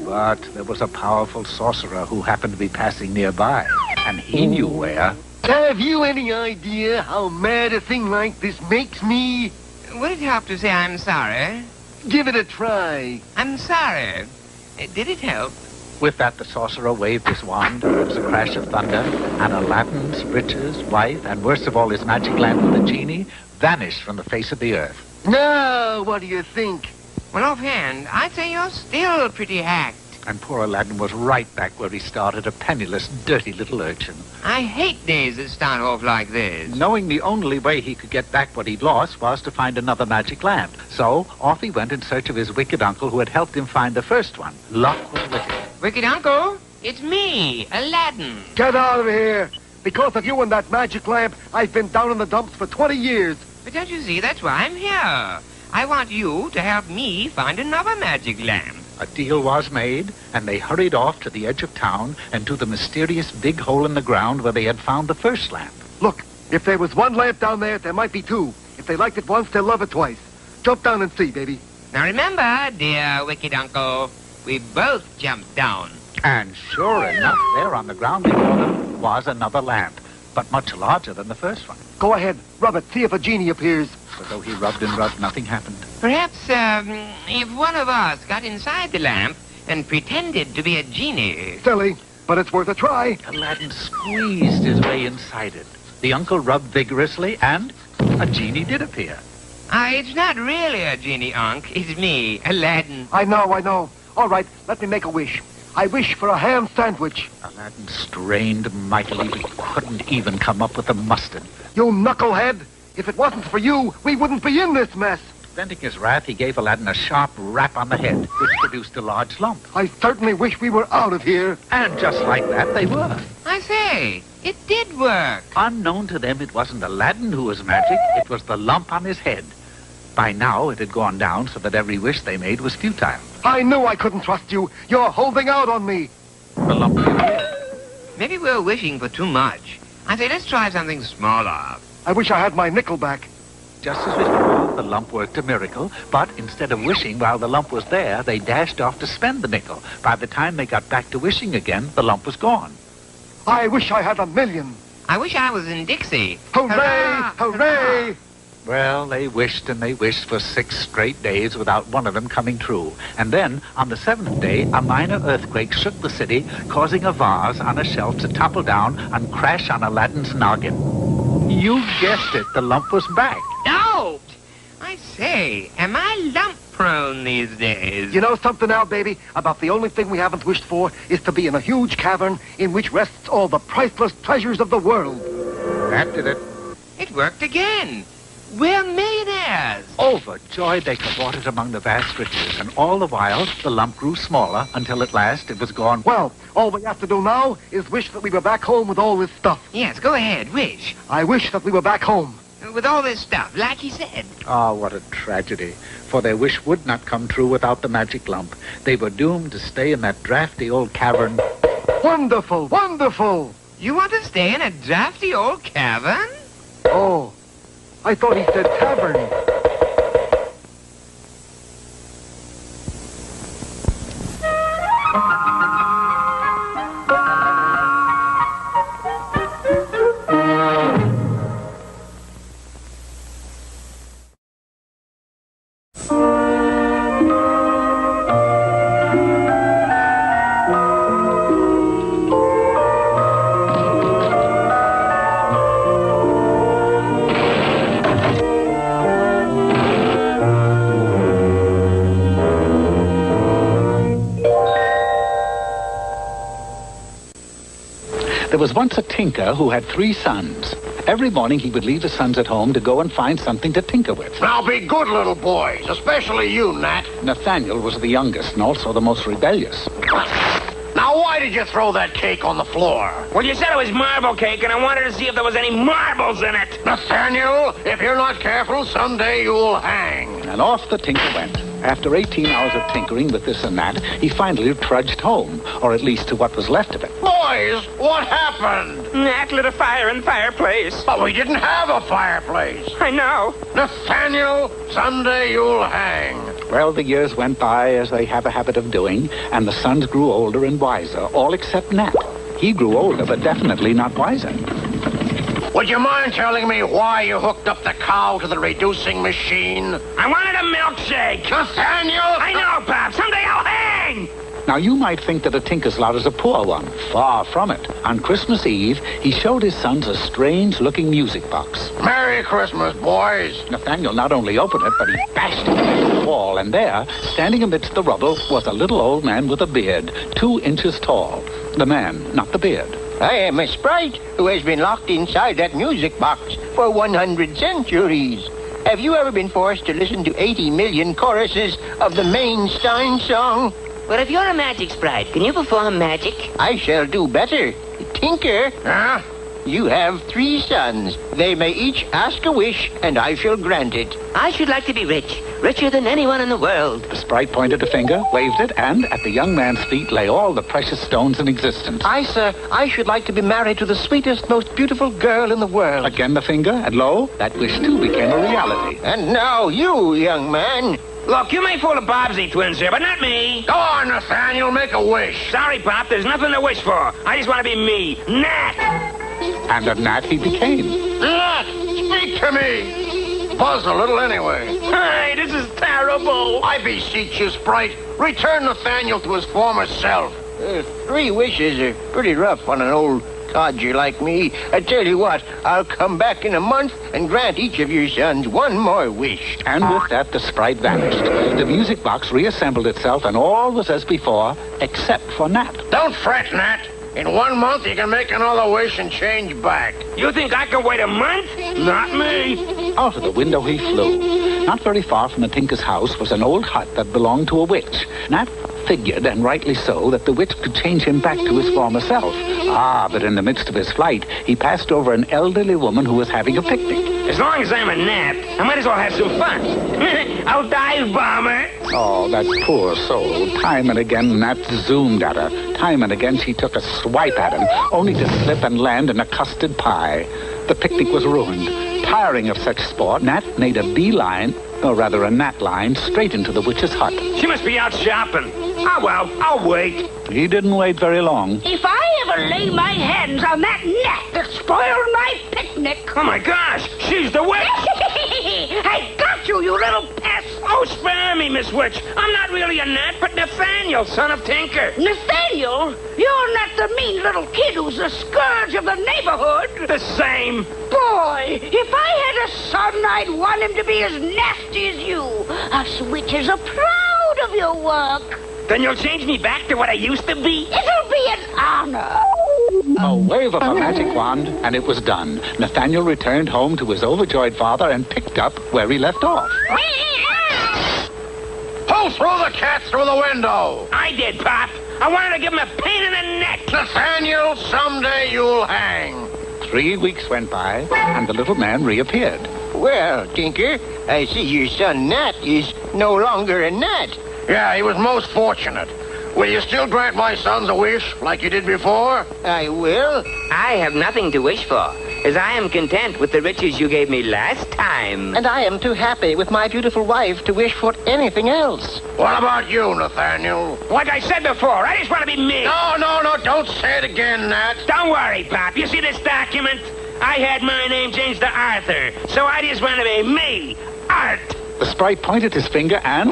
But there was a powerful sorcerer who happened to be passing nearby, and he knew where. Have you any idea how mad a thing like this makes me? Would it help to say I'm sorry? Give it a try. I'm sorry. Did it help? With that, the sorcerer waved his wand, there was a crash of thunder, and Aladdin's riches, wife, and worst of all his magic lamp with the genie, vanished from the face of the earth. Now, what do you think? Well, offhand, I'd say you're still pretty hacked. And poor Aladdin was right back where he started, a penniless, dirty little urchin. I hate days that start off like this. Knowing the only way he could get back what he'd lost was to find another magic lamp. So off he went in search of his wicked uncle who had helped him find the first one. Luck was with him. Wicked uncle, it's me, Aladdin. Get out of here! Because of you and that magic lamp, I've been down in the dumps for 20 years. But don't you see, that's why I'm here. I want you to help me find another magic lamp. A deal was made, and they hurried off to the edge of town and to the mysterious big hole in the ground where they had found the first lamp. Look, if there was one lamp down there might be two. If they liked it once, they'll love it twice. Jump down and see, baby. Now remember, dear wicked uncle, we both jumped down. And sure enough, there on the ground before them was another lamp, but much larger than the first one. Go ahead, rub it, see if a genie appears. But though he rubbed and rubbed, nothing happened. Perhaps, if one of us got inside the lamp and pretended to be a genie. Silly, but it's worth a try. Aladdin squeezed his way inside it. The uncle rubbed vigorously, and a genie did appear. It's not really a genie, Unc. It's me, Aladdin. I know. All right, let me make a wish. I wish for a ham sandwich. Aladdin strained mightily, but couldn't even come up with the mustard. You knucklehead! If it wasn't for you, we wouldn't be in this mess. Venting his wrath, he gave Aladdin a sharp rap on the head, which produced a large lump. I certainly wish we were out of here. And just like that, they were. I say, it did work. Unknown to them, it wasn't Aladdin who was magic, it was the lump on his head. By now, it had gone down so that every wish they made was futile. I knew I couldn't trust you. You're holding out on me. The lump appeared. Maybe we're wishing for too much. I say, let's try something smaller. I wish I had my nickel back. Just as before, the lump worked a miracle, but instead of wishing while the lump was there, they dashed off to spend the nickel. By the time they got back to wishing again, the lump was gone. I wish I had $1 million. I wish I was in Dixie. Hooray! Hurrah! Hooray! Well, they wished and they wished for 6 straight days without one of them coming true. And then, on the 7th day, a minor earthquake shook the city, causing a vase on a shelf to topple down and crash on Aladdin's noggin. You guessed it, the lump was back. No! I say, am I lump-prone these days? You know something now, baby? About the only thing we haven't wished for is to be in a huge cavern in which rests all the priceless treasures of the world. That did it. It worked again. We're millionaires. Overjoyed, they cavorted among the vast riches, and all the while, the lump grew smaller until at last it was gone. Well, all we have to do now is wish that we were back home with all this stuff. Yes, go ahead, wish. I wish that we were back home. With all this stuff, like he said. Ah, what a tragedy. For their wish would not come true without the magic lump. They were doomed to stay in that drafty old cavern. Wonderful, wonderful. You want to stay in a drafty old cavern? Oh, I thought he said tavern. There was once a tinker who had 3 sons. Every morning he would leave his sons at home to go and find something to tinker with. Now be good little boys, especially you, Gnat. Nathaniel was the youngest and also the most rebellious. Now why did you throw that cake on the floor? Well, you said it was marble cake, and I wanted to see if there was any marbles in it. Nathaniel, if you're not careful, someday you'll hang. And off the tinker went. After 18 hours of tinkering with this and that, he finally trudged home, or at least to what was left of it. Boys, what happened? Gnat lit a fire in the fireplace. But we didn't have a fireplace. I know. Nathaniel, someday you'll hang. Well, the years went by as they have a habit of doing, and the sons grew older and wiser, all except Gnat. He grew older, but definitely not wiser. Would you mind telling me why you hooked up the cow to the reducing machine? I wanted a milkshake. Nathaniel! I know, Pop. Someday I'll hang. Now, you might think that a tinker's lot is a poor one. Far from it. On Christmas Eve, he showed his sons a strange-looking music box. Merry Christmas, boys. Nathaniel not only opened it, but he bashed it against the wall, and there, standing amidst the rubble, was a little old man with a beard, 2 inches tall. The man, not the beard. I am a sprite who has been locked inside that music box for 100 centuries. Have you ever been forced to listen to 80 million choruses of the Mainstein song? Well, if you're a magic sprite, can you perform magic? I shall do better. Tinker. Huh? You have 3 sons. They may each ask a wish, and I shall grant it. I should like to be rich. Richer than anyone in the world. The sprite pointed a finger, waved it, and at the young man's feet lay all the precious stones in existence. Sir, I should like to be married to the sweetest, most beautiful girl in the world. Again the finger, and lo, that wish too became a reality. And now you, young man. Look, you may fool the Bobbsey twins here, but not me. Go on, Nathaniel, make a wish. Sorry, Pop, there's nothing to wish for. I just want to be me, Gnat. And a gnat he became. Gnat, speak to me. Buzz a little anyway. Hey, this is terrible. I beseech you, Sprite, return Nathaniel to his former self. 3 wishes are pretty rough on an old codger like me. I tell you what, I'll come back in a month and grant each of your sons 1 more wish. And with that, the sprite vanished. The music box reassembled itself, and all was as before, except for Gnat. Don't fret, Gnat. In 1 month, you can make another wish and change back. You think I can wait a month? Not me. Out of the window he flew. Not very far from the tinker's house was an old hut that belonged to a witch. Gnat figured, and rightly so, that the witch could change him back to his former self. But in the midst of his flight, he passed over an elderly woman who was having a picnic. As long as I'm a gnat, I might as well have some fun. I'll dive bomber. Oh, that poor soul. Time and again, Gnat zoomed at her. Time and again, she took a swipe at him, only to slip and land in a custard pie. The picnic was ruined. Tiring of such sport, Gnat made a beeline, or rather a gnat line, straight into the witch's hut. She must be out shopping. Oh, well, I'll wait. He didn't wait very long. If I ever lay my hands on that gnat that spoiled my picnic... Oh, my gosh, she's the witch! I got you, you little pest! Oh, spare me, Miss Witch. I'm not really a gnat, but Nathaniel, son of Tinker. Nathaniel? You're not the mean little kid who's the scourge of the neighborhood. The same. Boy, if I had a son, I'd want him to be as nasty as you. Us witches are proud of your work. Then you'll change me back to what I used to be? It'll be an honor. A wave of a magic wand, and it was done. Nathaniel returned home to his overjoyed father and picked up where he left off. Who threw the cat through the window? I did, Pop. I wanted to give him a pain in the neck. Nathaniel, someday you'll hang. 3 weeks went by, and the little man reappeared. Well, Tinker, I see your son Gnat is no longer a gnat. Yeah, he was most fortunate. Will you still grant my sons a wish, like you did before? I will. I have nothing to wish for, as I am content with the riches you gave me last time. And I am too happy with my beautiful wife to wish for anything else. What about you, Nathaniel? Like I said before, I just want to be me. No, don't say it again, Nat. Don't worry, Pop. You see this document? I had my name changed to Arthur, so I just want to be me, Art. The sprite pointed his finger, and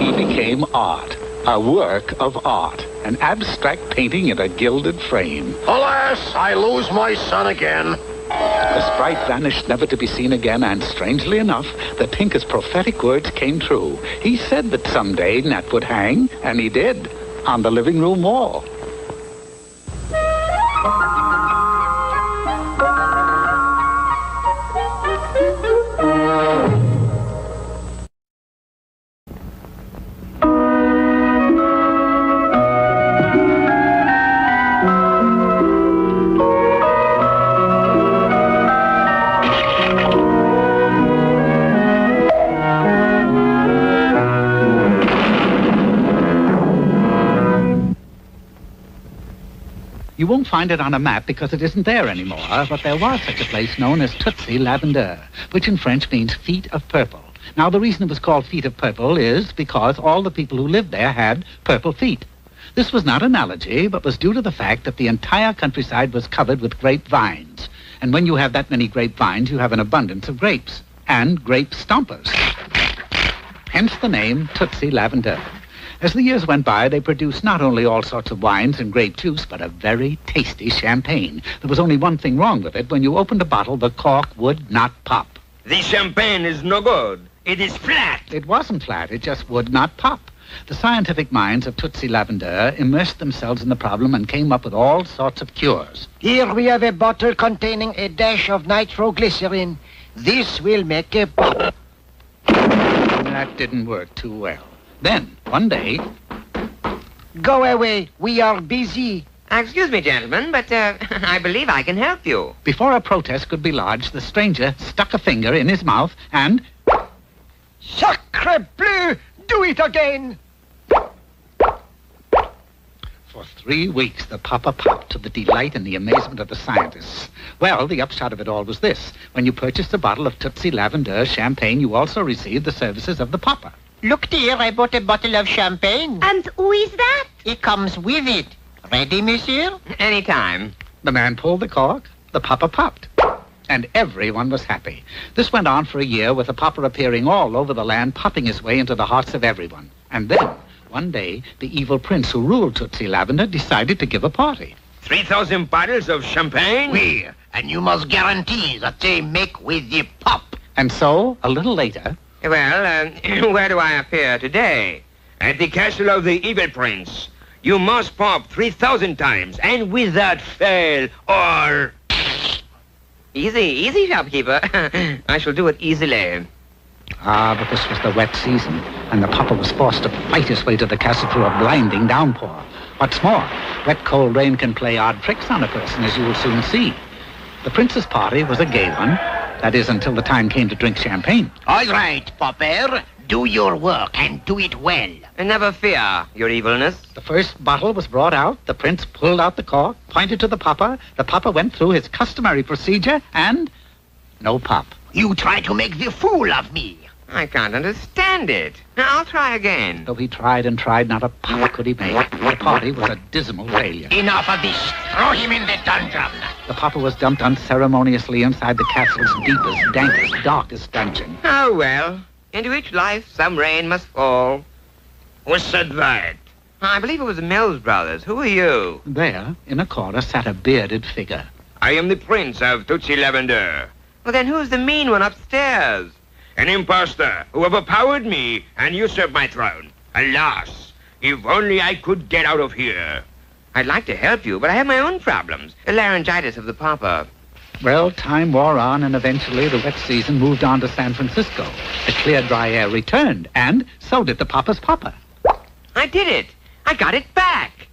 he became Art. A work of art. An abstract painting in a gilded frame. Alas, I lose my son again. The sprite vanished never to be seen again, and strangely enough, the tinker's prophetic words came true. He said that someday Gnat would hang, and he did, on the living room wall. You won't find it on a map because it isn't there anymore, but there was such a place known as Tootsie Lavender, which in French means feet of purple. Now, the reason it was called feet of purple is because all the people who lived there had purple feet. This was not an allergy, but was due to the fact that the entire countryside was covered with grapevines. And when you have that many grapevines, you have an abundance of grapes and grape stompers. Hence the name Tootsie Lavender. As the years went by, they produced not only all sorts of wines and grape juice, but a very tasty champagne. There was only one thing wrong with it. When you opened a bottle, the cork would not pop. The champagne is no good. It is flat. It wasn't flat. It just would not pop. The scientific minds of Tootsie Lavender immersed themselves in the problem and came up with all sorts of cures. Here we have a bottle containing a dash of nitroglycerin. This will make a pop. That didn't work too well. Then, one day... Go away. We are busy. Excuse me, gentlemen, but I believe I can help you. Before a protest could be lodged, the stranger stuck a finger in his mouth and... Sacre bleu! Do it again! For 3 weeks, the popper popped to the delight and the amazement of the scientists. Well, the upshot of it all was this. When you purchased a bottle of Tootsie Lavender champagne, you also received the services of the popper. Look, dear, I bought a bottle of champagne. And who is that? It comes with it. Ready, monsieur? Anytime. The man pulled the cork, the popper popped. And everyone was happy. This went on for a year, with the popper appearing all over the land, popping his way into the hearts of everyone. And then, one day, the evil prince who ruled Tootsie Lavender decided to give a party. 3,000 bottles of champagne? Oui, and you must guarantee that they make with the pop. And so, a little later... Well, where do I appear today? At the castle of the evil prince. You must pop 3,000 times, and without fail, or... Easy, easy, shopkeeper. I shall do it easily. Ah, but this was the wet season, and the popper was forced to fight his way to the castle through a blinding downpour. What's more, wet, cold rain can play odd tricks on a person, as you will soon see. The prince's party was a gay one. That is, until the time came to drink champagne. All right, popper. Do your work, and do it well. And never fear, your evilness. The first bottle was brought out. The prince pulled out the cork, pointed to the popper. The popper went through his customary procedure, and... no pop. You try to make the fool of me. I can't understand it. I'll try again. Though he tried and tried, not a pop could he make. The party was a dismal failure. Enough of this. Throw him in the dungeon. The popper was dumped unceremoniously inside the castle's deepest, dankest, darkest dungeon. Oh, well. Into each life some rain must fall. Who said that? I believe it was the Mills brothers. Who are you? There, in a corner, sat a bearded figure. I am the prince of Tootsie Lavender. Well, then who's the mean one upstairs? An impostor who overpowered me and usurped my throne. Alas, if only I could get out of here. I'd like to help you, but I have my own problems. The laryngitis of the popper. Well, time wore on, and eventually the wet season moved on to San Francisco. The clear, dry air returned, and so did the popper's popper. I did it. I got it back.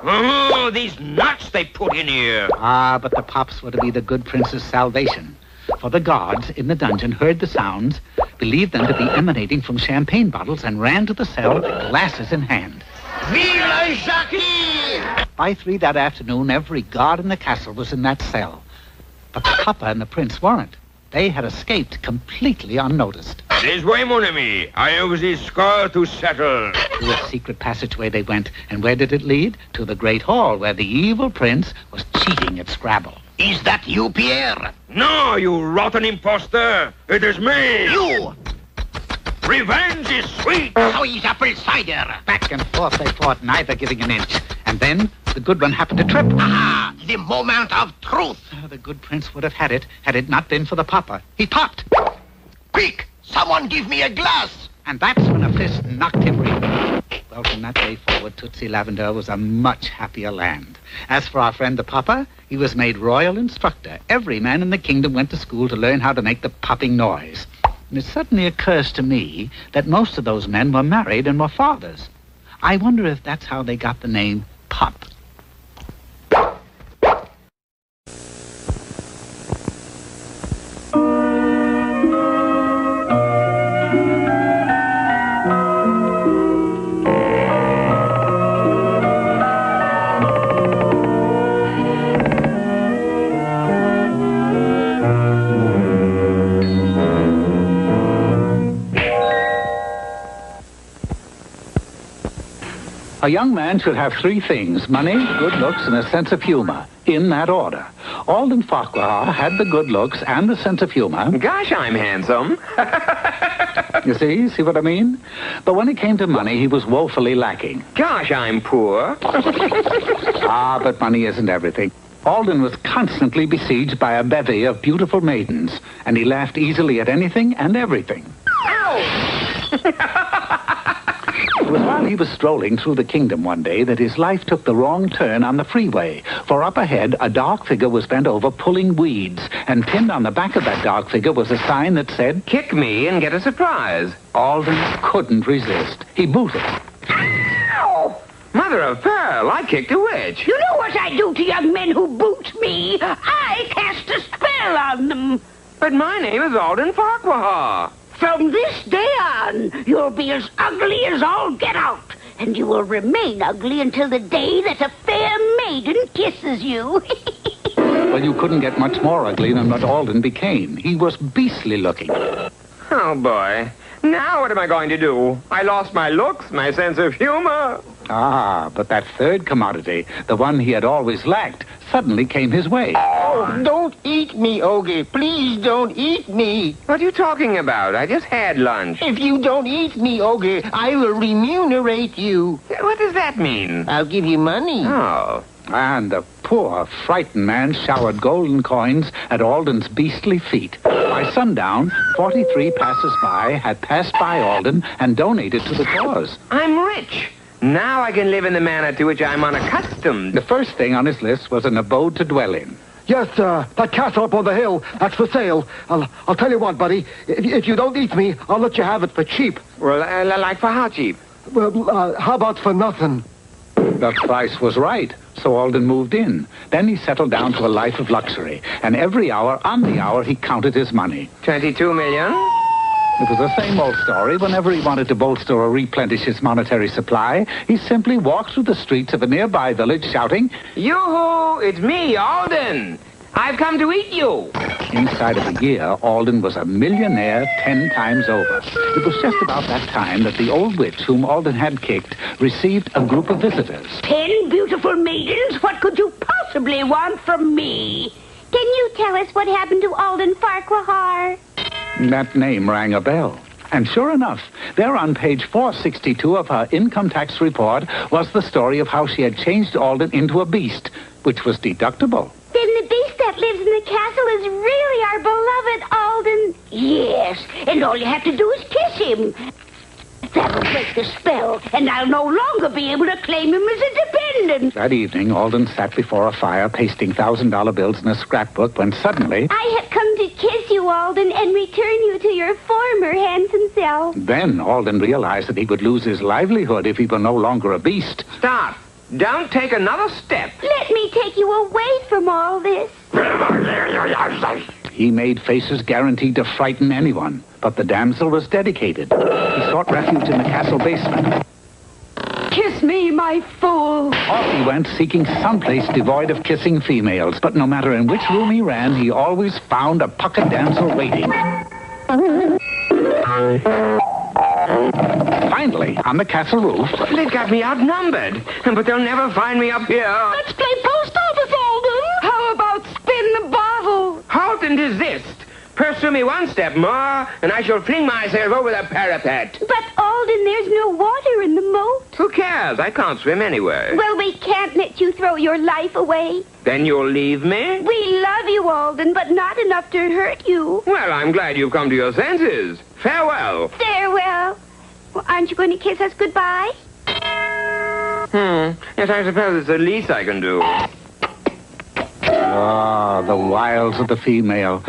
Oh, these nuts they put in here. Ah, but the pops were to be the good prince's salvation. For the guards in the dungeon heard the sounds, believed them to be emanating from champagne bottles, and ran to the cell, glasses in hand. Vive la Jackie! By 3 that afternoon, every guard in the castle was in that cell. But the popper and the prince weren't. They had escaped completely unnoticed. This way, mon ami. I have the score to settle. Through a secret passageway they went, and where did it lead? To the great hall, where the evil prince was cheating at Scrabble. Is that you, Pierre? No, you rotten imposter. It is me. You! Revenge is sweet. So is apple cider. Back and forth they fought, neither giving an inch. And then the good one happened to trip. Ah, the moment of truth. The good prince would have had it not been for the popper. He popped. Quick, someone give me a glass. And that's when a fist knocked him real. Well, from that day forward, Tootsie Lavender was a much happier land. As for our friend the popper, he was made royal instructor. Every man in the kingdom went to school to learn how to make the popping noise. And it suddenly occurs to me that most of those men were married and were fathers. I wonder if that's how they got the name Pop. A young man should have three things: money, good looks, and a sense of humor. In that order. Alden Farquhar had the good looks and the sense of humor. Gosh, I'm handsome. You see what I mean? But when it came to money, he was woefully lacking. Gosh, I'm poor. But money isn't everything. Alden was constantly besieged by a bevy of beautiful maidens, and he laughed easily at anything and everything. It was while he was strolling through the kingdom one day that his life took the wrong turn on the freeway. For up ahead, a dark figure was bent over pulling weeds, and pinned on the back of that dark figure was a sign that said, "Kick me and get a surprise." Alden couldn't resist. He booted. Ow! Mother of pearl, I kicked a witch. You know what I do to young men who boot me? I cast a spell on them. But my name is Alden Farquhar. From this day on, you'll be as ugly as all get out. And you will remain ugly until the day that a fair maiden kisses you. Well, you couldn't get much more ugly than what Alden became. He was beastly looking. Oh, boy. Now what am I going to do? I lost my looks, my sense of humor. But that third commodity, the one he had always lacked, suddenly came his way. Oh, don't eat me, Ogre. Please don't eat me. What are you talking about? I just had lunch. If you don't eat me, Ogre, I will remunerate you. What does that mean? I'll give you money. Oh. And the poor, frightened man showered golden coins at Alden's beastly feet. By sundown, 43 passers-by had passed by Alden and donated to the cause. I'm rich. Now I can live in the manner to which I'm unaccustomed. The first thing on his list was an abode to dwell in. Yes, sir. That castle up on the hill, that's for sale. I'll tell you what, buddy. If you don't eat me, I'll let you have it for cheap. Well, like for how cheap? Well, how about for nothing? The price was right, so Alden moved in. Then he settled down to a life of luxury, and every hour on the hour he counted his money. 22 million? It was the same old story. Whenever he wanted to bolster or replenish his monetary supply, he simply walked through the streets of a nearby village shouting, "Yoo-hoo! It's me, Alden! I've come to eat you!" Inside of a year, Alden was a millionaire 10 times over. It was just about that time that the old witch whom Alden had kicked received a group of visitors. 10 beautiful maidens? What could you possibly want from me? Can you tell us what happened to Alden Farquhar? That name rang a bell. And sure enough, there on page 462 of her income tax report was the story of how she had changed Alden into a beast, which was deductible. Then the beast that lives in the castle is really our beloved Alden. Yes, and all you have to do is kiss him. That'll break the spell, and I'll no longer be able to claim him as a dependent. That evening, Alden sat before a fire pasting $1,000 bills in a scrapbook when suddenly... I have come to kiss you, Alden, and return you to your former handsome self. Then Alden realized that he would lose his livelihood if he were no longer a beast. Stop. Don't take another step. Let me take you away from all this. He made faces guaranteed to frighten anyone, but the damsel was dedicated. He sought refuge in the castle basement. Kiss me, my fool. Off he went, seeking someplace devoid of kissing females. But no matter in which room he ran, he always found a puckered damsel waiting. Finally, on the castle roof... They've got me outnumbered, but they'll never find me up here. Let's play post office, Alden. How about spin the bottle? Halt and desist. Pursue me one step more, and I shall fling myself over the parapet. But, Alden, there's no water in the moat. Who cares? I can't swim anyway. Well, we can't let you throw your life away. Then you'll leave me? We love you, Alden, but not enough to hurt you. Well, I'm glad you've come to your senses. Farewell. Farewell. Well, aren't you going to kiss us goodbye? Yes, I suppose it's the least I can do. Ah, the wiles of the female.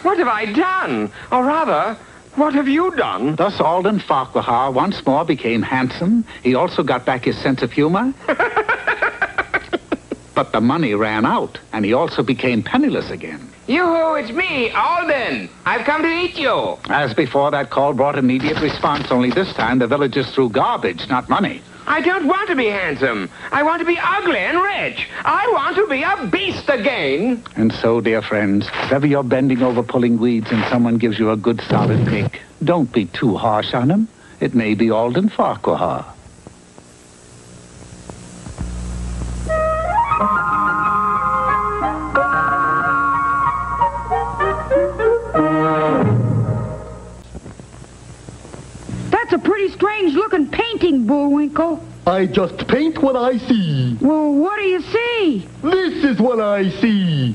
What have I done? Or rather, what have you done? Thus Alden Farquhar once more became handsome. He also got back his sense of humor. But the money ran out, and he also became penniless again. Yoo-hoo, it's me, Alden. I've come to eat you. As before, that call brought immediate response, only this time the villagers threw garbage, not money. I don't want to be handsome. I want to be ugly and rich. I want to be a beast again. And so, dear friends, if ever you're bending over pulling weeds and someone gives you a good solid pick, don't be too harsh on him. It may be Alden Farquhar. pretty strange-looking painting, Bullwinkle. I just paint what I see. Well, what do you see? This is what I see.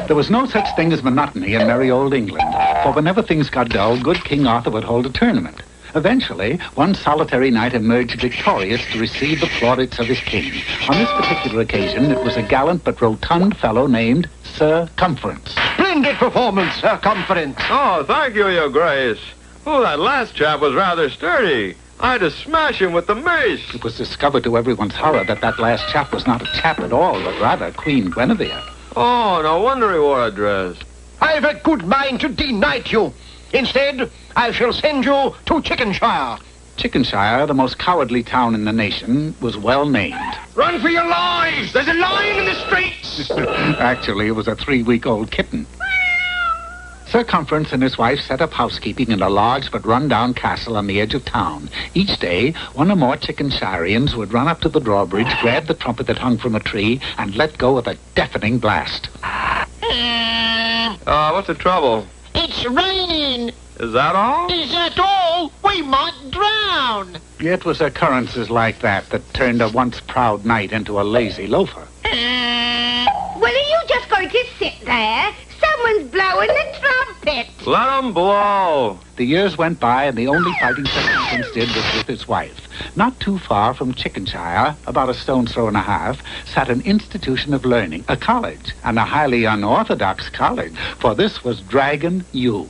There was no such thing as monotony in merry old England, for whenever things got dull, good King Arthur would hold a tournament. Eventually, one solitary knight emerged victorious to receive the plaudits of his king. On this particular occasion, it was a gallant but rotund fellow named Circumference. Splendid performance, Circumference. Oh, thank you, Your Grace. Oh, that last chap was rather sturdy. I had to smash him with the mace. It was discovered to everyone's horror that that last chap was not a chap at all, but rather Queen Guinevere. Oh, no wonder he wore a dress. I've a good mind to denight you. Instead, I shall send you to Chickenshire. Chickenshire, the most cowardly town in the nation, was well named. Run for your lives! There's a lion in the streets! Actually, it was a 3-week-old kitten. Circumference and his wife set up housekeeping in a large but run-down castle on the edge of town. Each day, one or more Chickenshireans would run up to the drawbridge, grab the trumpet that hung from a tree, and let go with a deafening blast. What's the trouble? It's raining. Is that all? Is that all? We might drown. It was occurrences like that turned a once proud knight into a lazy loafer. Well, are you just going to sit there? Someone's blowing the trumpet. Let him blow. The years went by, and the only fighting Circumference did was with his wife. Not too far from Chickenshire, about a stone's throw and a half, sat an institution of learning, a college, and a highly unorthodox college, for this was Dragon U,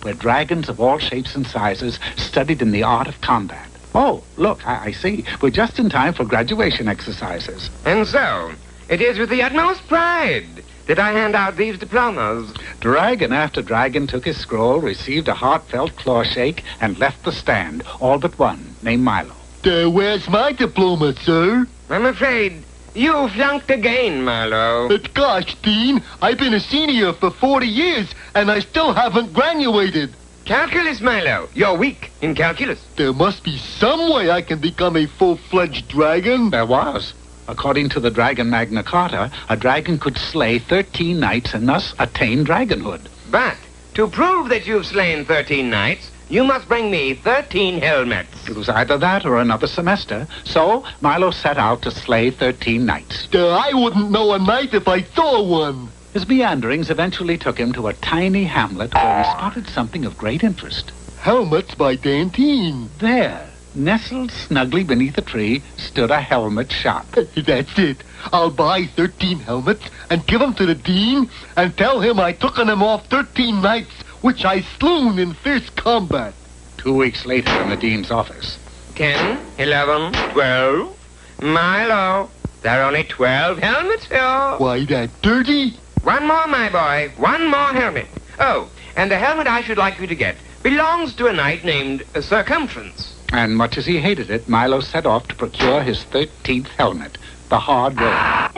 where dragons of all shapes and sizes studied in the art of combat. Oh, look, I see. We're just in time for graduation exercises. And so, it is with the utmost pride that I hand out these diplomas. Dragon after dragon took his scroll, received a heartfelt claw shake, and left the stand, all but one, named Milo. Where's my diploma, sir? I'm afraid you flunked again, Milo. But gosh, Dean, I've been a senior for 40 years, and I still haven't graduated. Calculus, Milo. You're weak in calculus. There must be some way I can become a full-fledged dragon. There was. According to the Dragon Magna Carta, a dragon could slay 13 knights and thus attain dragonhood. But to prove that you've slain 13 knights, you must bring me 13 helmets. It was either that or another semester, so Milo set out to slay 13 knights. I wouldn't know a knight if I saw one. His meanderings eventually took him to a tiny hamlet where he spotted something of great interest. Helmets by Dantine. There, nestled snugly beneath a tree, stood a helmet shop. That's it. I'll buy 13 helmets and give them to the dean and tell him I took them off 13 knights which I slew in fierce combat. 2 weeks later in the dean's office. 10, 11, 12. Milo, there are only 12 helmets here. Why, that dirty? One more, my boy. One more helmet. Oh, and the helmet I should like you to get belongs to a knight named Circumference. And much as he hated it, Milo set off to procure his 13th helmet, the hard road.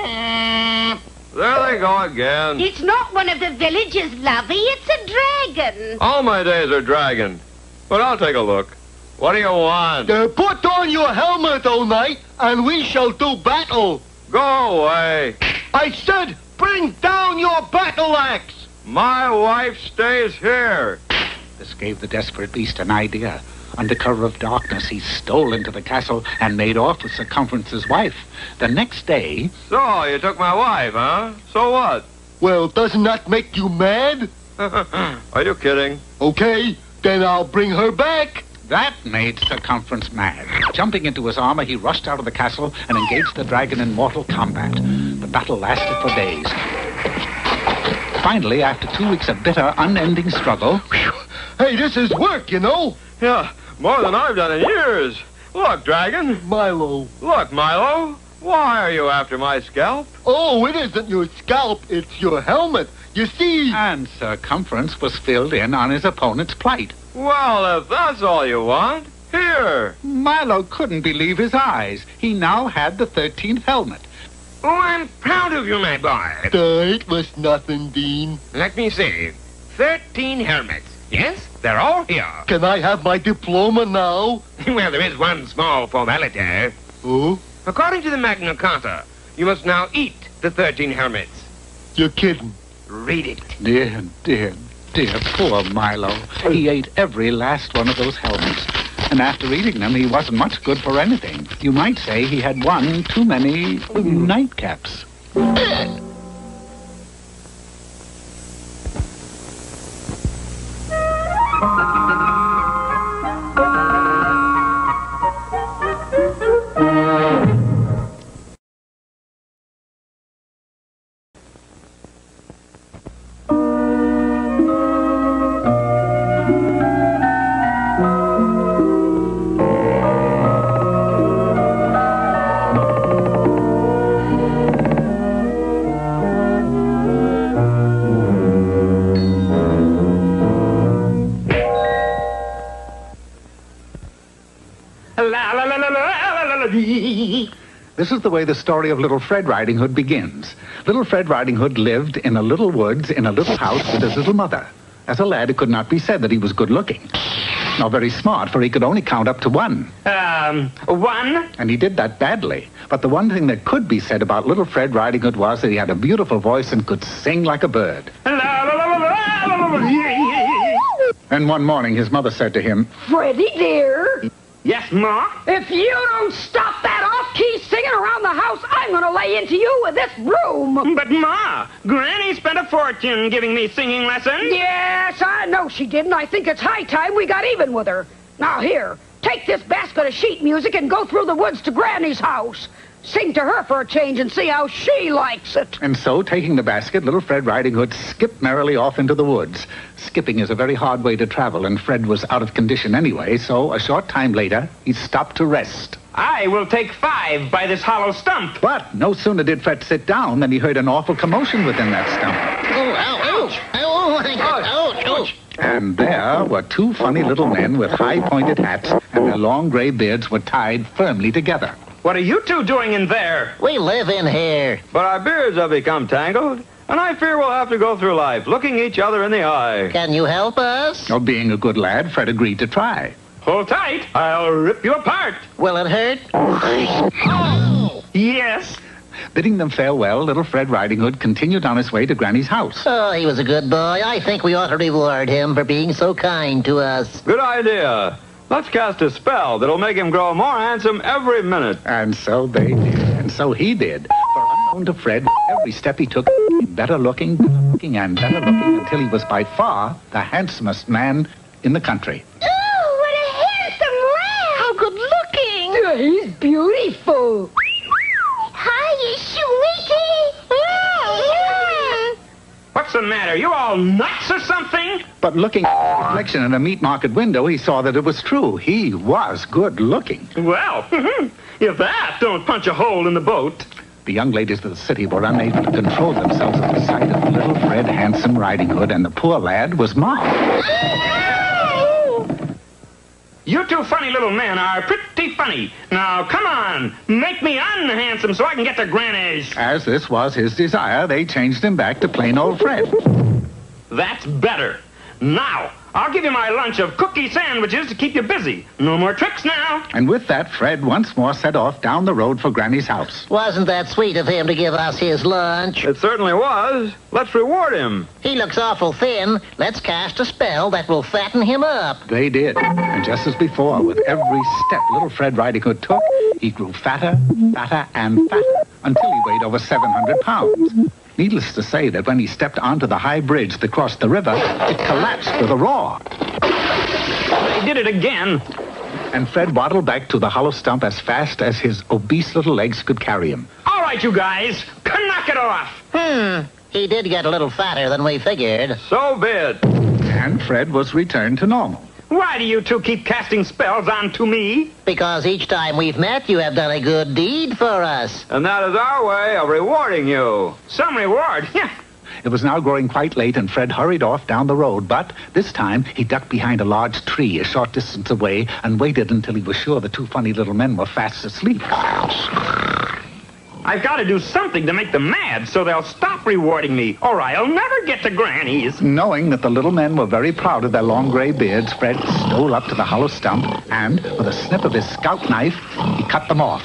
There they go again. It's not one of the villagers, lovey. It's a dragon. All my days are dragon. But I'll take a look. What do you want? Put on your helmet, O knight, and we shall do battle. Go away. I said, bring down your battle axe. My wife stays here. This gave the desperate beast an idea. Under cover of darkness, he stole into the castle and made off with Circumference's wife. The next day... So, you took my wife, huh? So what? Well, doesn't that make you mad? Are you kidding? Okay, then I'll bring her back. That made Circumference mad. Jumping into his armor, he rushed out of the castle and engaged the dragon in mortal combat. The battle lasted for days. Finally, after 2 weeks of bitter, unending struggle... Hey, this is work, you know. Yeah, more than I've done in years. Look, dragon. Milo. Look, Milo. Why are you after my scalp? Oh, it isn't your scalp, it's your helmet. You see... And Circumference was filled in on his opponent's plight. Well, if that's all you want, Here. Milo couldn't believe his eyes. He now had the 13th helmet. Oh, I'm proud of you, my boy. It was nothing, Dean. Let me see. 13 helmets. Yes, they're all here. Can I have my diploma now? Well, there is one small formality. Oh? According to the Magna Carta, you must now eat the 13 helmets. You're kidding. Read it. Dear, dear, dear, poor Milo. He ate every last one of those helmets. And after eating them, he wasn't much good for anything. You might say he had one too many nightcaps. This is the way the story of Little Fred Riding Hood begins. Little Fred Riding Hood lived in a little woods in a little house with his little mother. As a lad, it could not be said that he was good looking. Nor very smart, for he could only count up to 1. 1? And he did that badly. But the one thing that could be said about Little Fred Riding Hood was that he had a beautiful voice and could sing like a bird. And one morning, his mother said to him, Freddie, dear. Yes, Ma? If you don't stop that off-key singing around the house, I'm going to lay into you with this broom. But, Ma, Granny spent a fortune giving me singing lessons. Yes, I know she did, and I think it's high time we got even with her. Now, here, take this basket of sheet music and go through the woods to Granny's house. Sing to her for a change and see how she likes it. And so, taking the basket, Little Fred Riding Hood skipped merrily off into the woods. Skipping is a very hard way to travel, and Fred was out of condition anyway, so a short time later, he stopped to rest. I will take 5 by this hollow stump. But no sooner did Fred sit down than he heard an awful commotion within that stump. Oh, ouch. Oh, my God. Ouch. And there were 2 funny little men with high-pointed hats, and their long gray beards were tied firmly together. What are you 2 doing in there? We live in here. But our beards have become tangled, and I fear we'll have to go through life looking each other in the eye. Can you help us? Oh, being a good lad, Fred agreed to try. Hold tight. I'll rip you apart. Will it hurt? Oh. Yes. Bidding them farewell, Little Fred Riding Hood continued on his way to Granny's house. Oh, he was a good boy. I think we ought to reward him for being so kind to us. Good idea. Let's cast a spell that'll make him grow more handsome every minute. And so they did. And so he did. For unknown to Fred, every step he took, better looking, and better looking, until he was by far the handsomest man in the country. Oh, what a handsome lad! How good looking! He's beautiful. Hi, sweetie. What's the matter? You all nuts or something? But looking at the reflection in a meat market window, he saw that it was true. He was good looking. Well, if that don't punch a hole in the boat. The young ladies of the city were unable to control themselves at the sight of Little Fred Handsome Riding Hood, and the poor lad was mobbed. You 2 funny little men are pretty funny. Now, come on, make me unhandsome so I can get to Granny's. As this was his desire, they changed him back to plain old Fred. That's better. Now, I'll give you my lunch of cookie sandwiches to keep you busy. No more tricks now. And with that, Fred once more set off down the road for Granny's house. Wasn't that sweet of him to give us his lunch? It certainly was. Let's reward him. He looks awful thin. Let's cast a spell that will fatten him up. They did. And just as before, with every step Little Fred Riding Hood took, he grew fatter, fatter, and fatter, until he weighed over 700 pounds. Needless to say that when he stepped onto the high bridge that crossed the river, it collapsed with a roar. They did it again. And Fred waddled back to the hollow stump as fast as his obese little legs could carry him. All right, you guys, knock it off. He did get a little fatter than we figured. So be it. And Fred was returned to normal. Why do you 2 keep casting spells onto me? Because each time we've met, you have done a good deed for us. And that is our way of rewarding you. Some reward? It was now growing quite late, and Fred hurried off down the road, but this time he ducked behind a large tree a short distance away and waited until he was sure the two funny little men were fast asleep. I've got to do something to make them mad so they'll stop rewarding me, or I'll never get to Granny's. Knowing that the little men were very proud of their long gray beards, Fred stole up to the hollow stump and, with a snip of his scout knife, he cut them off.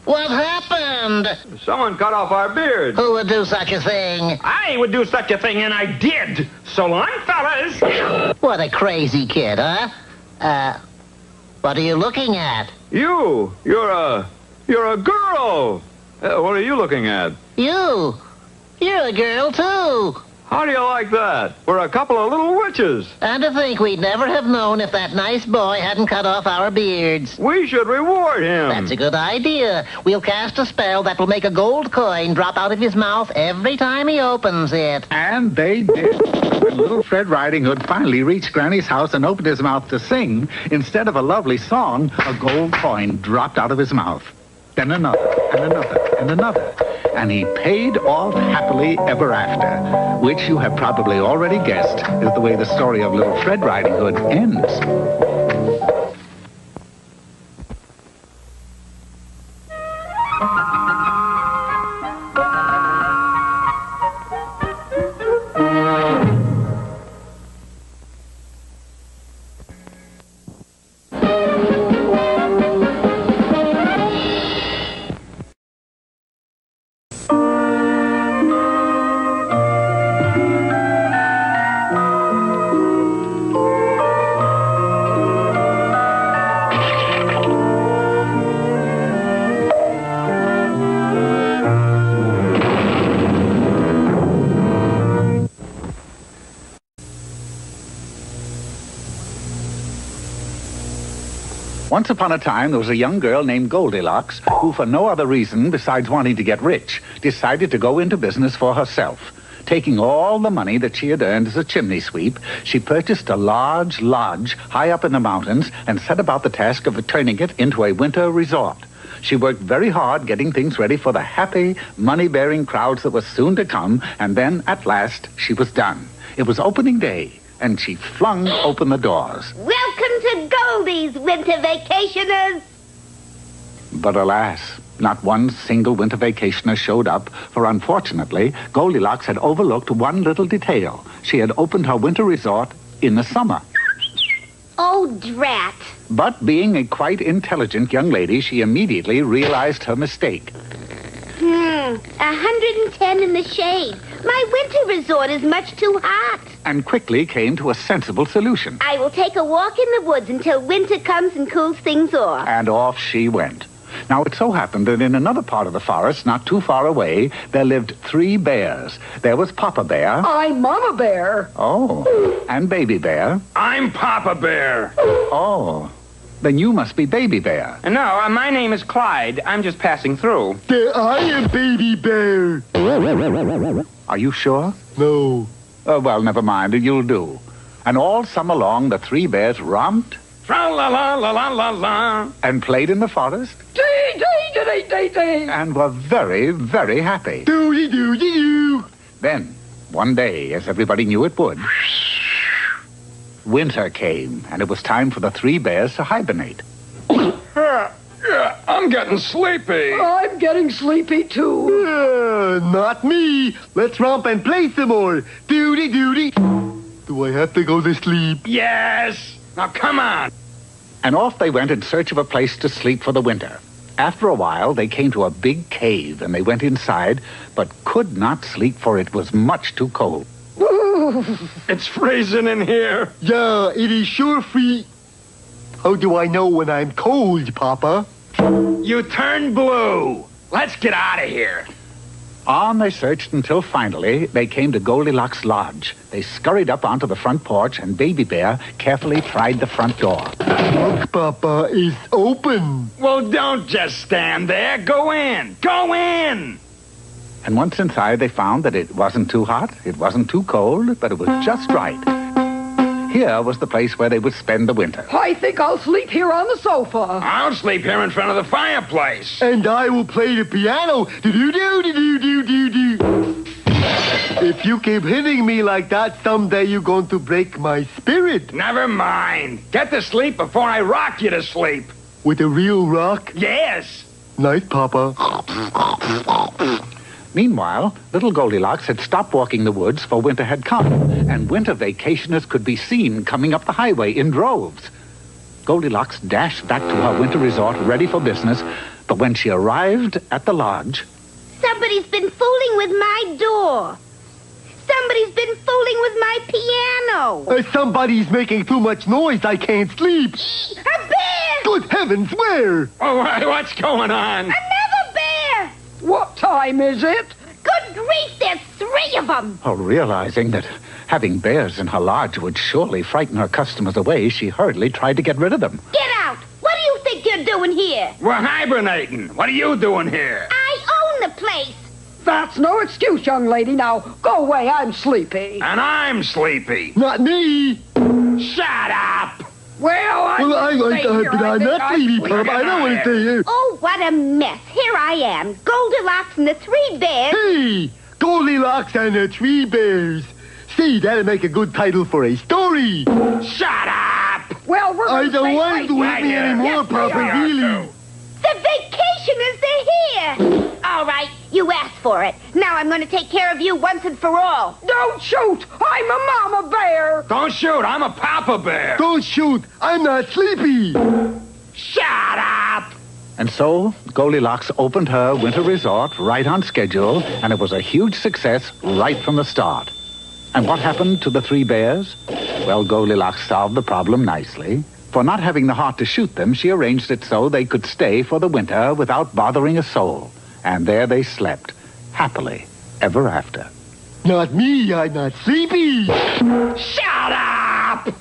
What happened? Someone cut off our beards. Who would do such a thing? I would do such a thing, and I did. So long, fellas. What a crazy kid, huh? What are you looking at? You're a girl. What are you looking at? You're a girl, too. How do you like that? We're a couple of little witches. And to think we'd never have known if that nice boy hadn't cut off our beards. We should reward him. That's a good idea. We'll cast a spell that will make a gold coin drop out of his mouth every time he opens it. And they did. When little Fred Riding Hood finally reached Granny's house and opened his mouth to sing, instead of a lovely song, a gold coin dropped out of his mouth. Then another, and another, and another. And he paid off happily ever after, which you have probably already guessed is the way the story of little Fred Riding Hood ends. Once upon a time, there was a young girl named Goldilocks who, for no other reason besides wanting to get rich, decided to go into business for herself. Taking all the money that she had earned as a chimney sweep, she purchased a large lodge high up in the mountains and set about the task of turning it into a winter resort. She worked very hard getting things ready for the happy, money-bearing crowds that were soon to come, and then, at last, she was done. It was opening day, and she flung open the doors. Welcome to Goldie's, winter vacationers! But alas, not one single winter vacationer showed up, for unfortunately, Goldilocks had overlooked one little detail. She had opened her winter resort in the summer. Oh, drat. But being a quite intelligent young lady, she immediately realized her mistake. 110 in the shade. My winter resort is much too hot. And quickly came to a sensible solution. I will take a walk in the woods until winter comes and cools things off. And off she went. Now, it so happened that in another part of the forest, not too far away, there lived 3 bears. There was Papa Bear. I'm Mama Bear. Oh. And Baby Bear. I'm Papa Bear. Oh. Then you must be Baby Bear. No, my name is Clyde. I'm just passing through. I am Baby Bear. Are you sure? No. Well, never mind. You'll do. And all summer long, the 3 bears romped. Fra-la-la-la-la-la-la. And played in the forest. Dee-dee-dee-dee-dee-dee. And were very, very happy. Doo-dee-doo-dee-doo. Then, one day, as everybody knew it would, winter came, and it was time for the 3 bears to hibernate. I'm getting sleepy. I'm getting sleepy, too. Not me. Let's romp and play some more. Doody-doody. Do I have to go to sleep? Yes. Now, come on. And off they went in search of a place to sleep for the winter. After a while, they came to a big cave, and they went inside, but could not sleep, for it was much too cold. It's freezing in here. Yeah, it is sure free. How do I know when I'm cold, Papa? You turn blue. Let's get out of here. On they searched until finally they came to Goldilocks' lodge. They scurried up onto the front porch, and Baby Bear carefully tried the front door. Look, Papa, it's open. Well, don't just stand there. Go in. Go in. And once inside, they found that it wasn't too hot, it wasn't too cold, but it was just right. Here was the place where they would spend the winter. I think I'll sleep here on the sofa. I'll sleep here in front of the fireplace. And I will play the piano. Do-do-do-do-do-do-do-do. If you keep hitting me like that, someday you're going to break my spirit. Never mind. Get to sleep before I rock you to sleep. With a real rock? Yes. Nice, Papa. Meanwhile, little Goldilocks had stopped walking the woods, for winter had come, and winter vacationers could be seen coming up the highway in droves. Goldilocks dashed back to her winter resort ready for business, but when she arrived at the lodge... Somebody's been fooling with my door. Somebody's been fooling with my piano. Somebody's making too much noise. I can't sleep. A bear! Good heavens, where? Oh, what's going on? Another bear! What time is it? Good grief, there's 3 of them. Oh, realizing that having bears in her lodge would surely frighten her customers away, she hurriedly tried to get rid of them. Get out! What do you think you're doing here? We're hibernating. What are you doing here? I own the place. That's no excuse, young lady. Now, go away. I'm sleepy. And I'm sleepy. Not me. Shut up! Well, I'm not sleepy, Pop. I don't want to stay here. Oh, what a mess. Here I am, Goldilocks and the 3 bears. Hey, Goldilocks and the 3 bears. See, that'll make a good title for a story. Shut up! Well, we're I don't want you with me anymore, Papa, really. The vacationers, they're here. All right, you asked for it. Now I'm going to take care of you once and for all. Don't shoot. I'm a mama bear. Don't shoot. I'm a papa bear. Don't shoot. I'm not sleepy. Shut up! And so, Goldilocks opened her winter resort right on schedule, and it was a huge success right from the start. And what happened to the 3 bears? Well, Goldilocks solved the problem nicely. For not having the heart to shoot them, she arranged it so they could stay for the winter without bothering a soul. And there they slept, happily, ever after. Not me. I'm not sleepy. Shut up!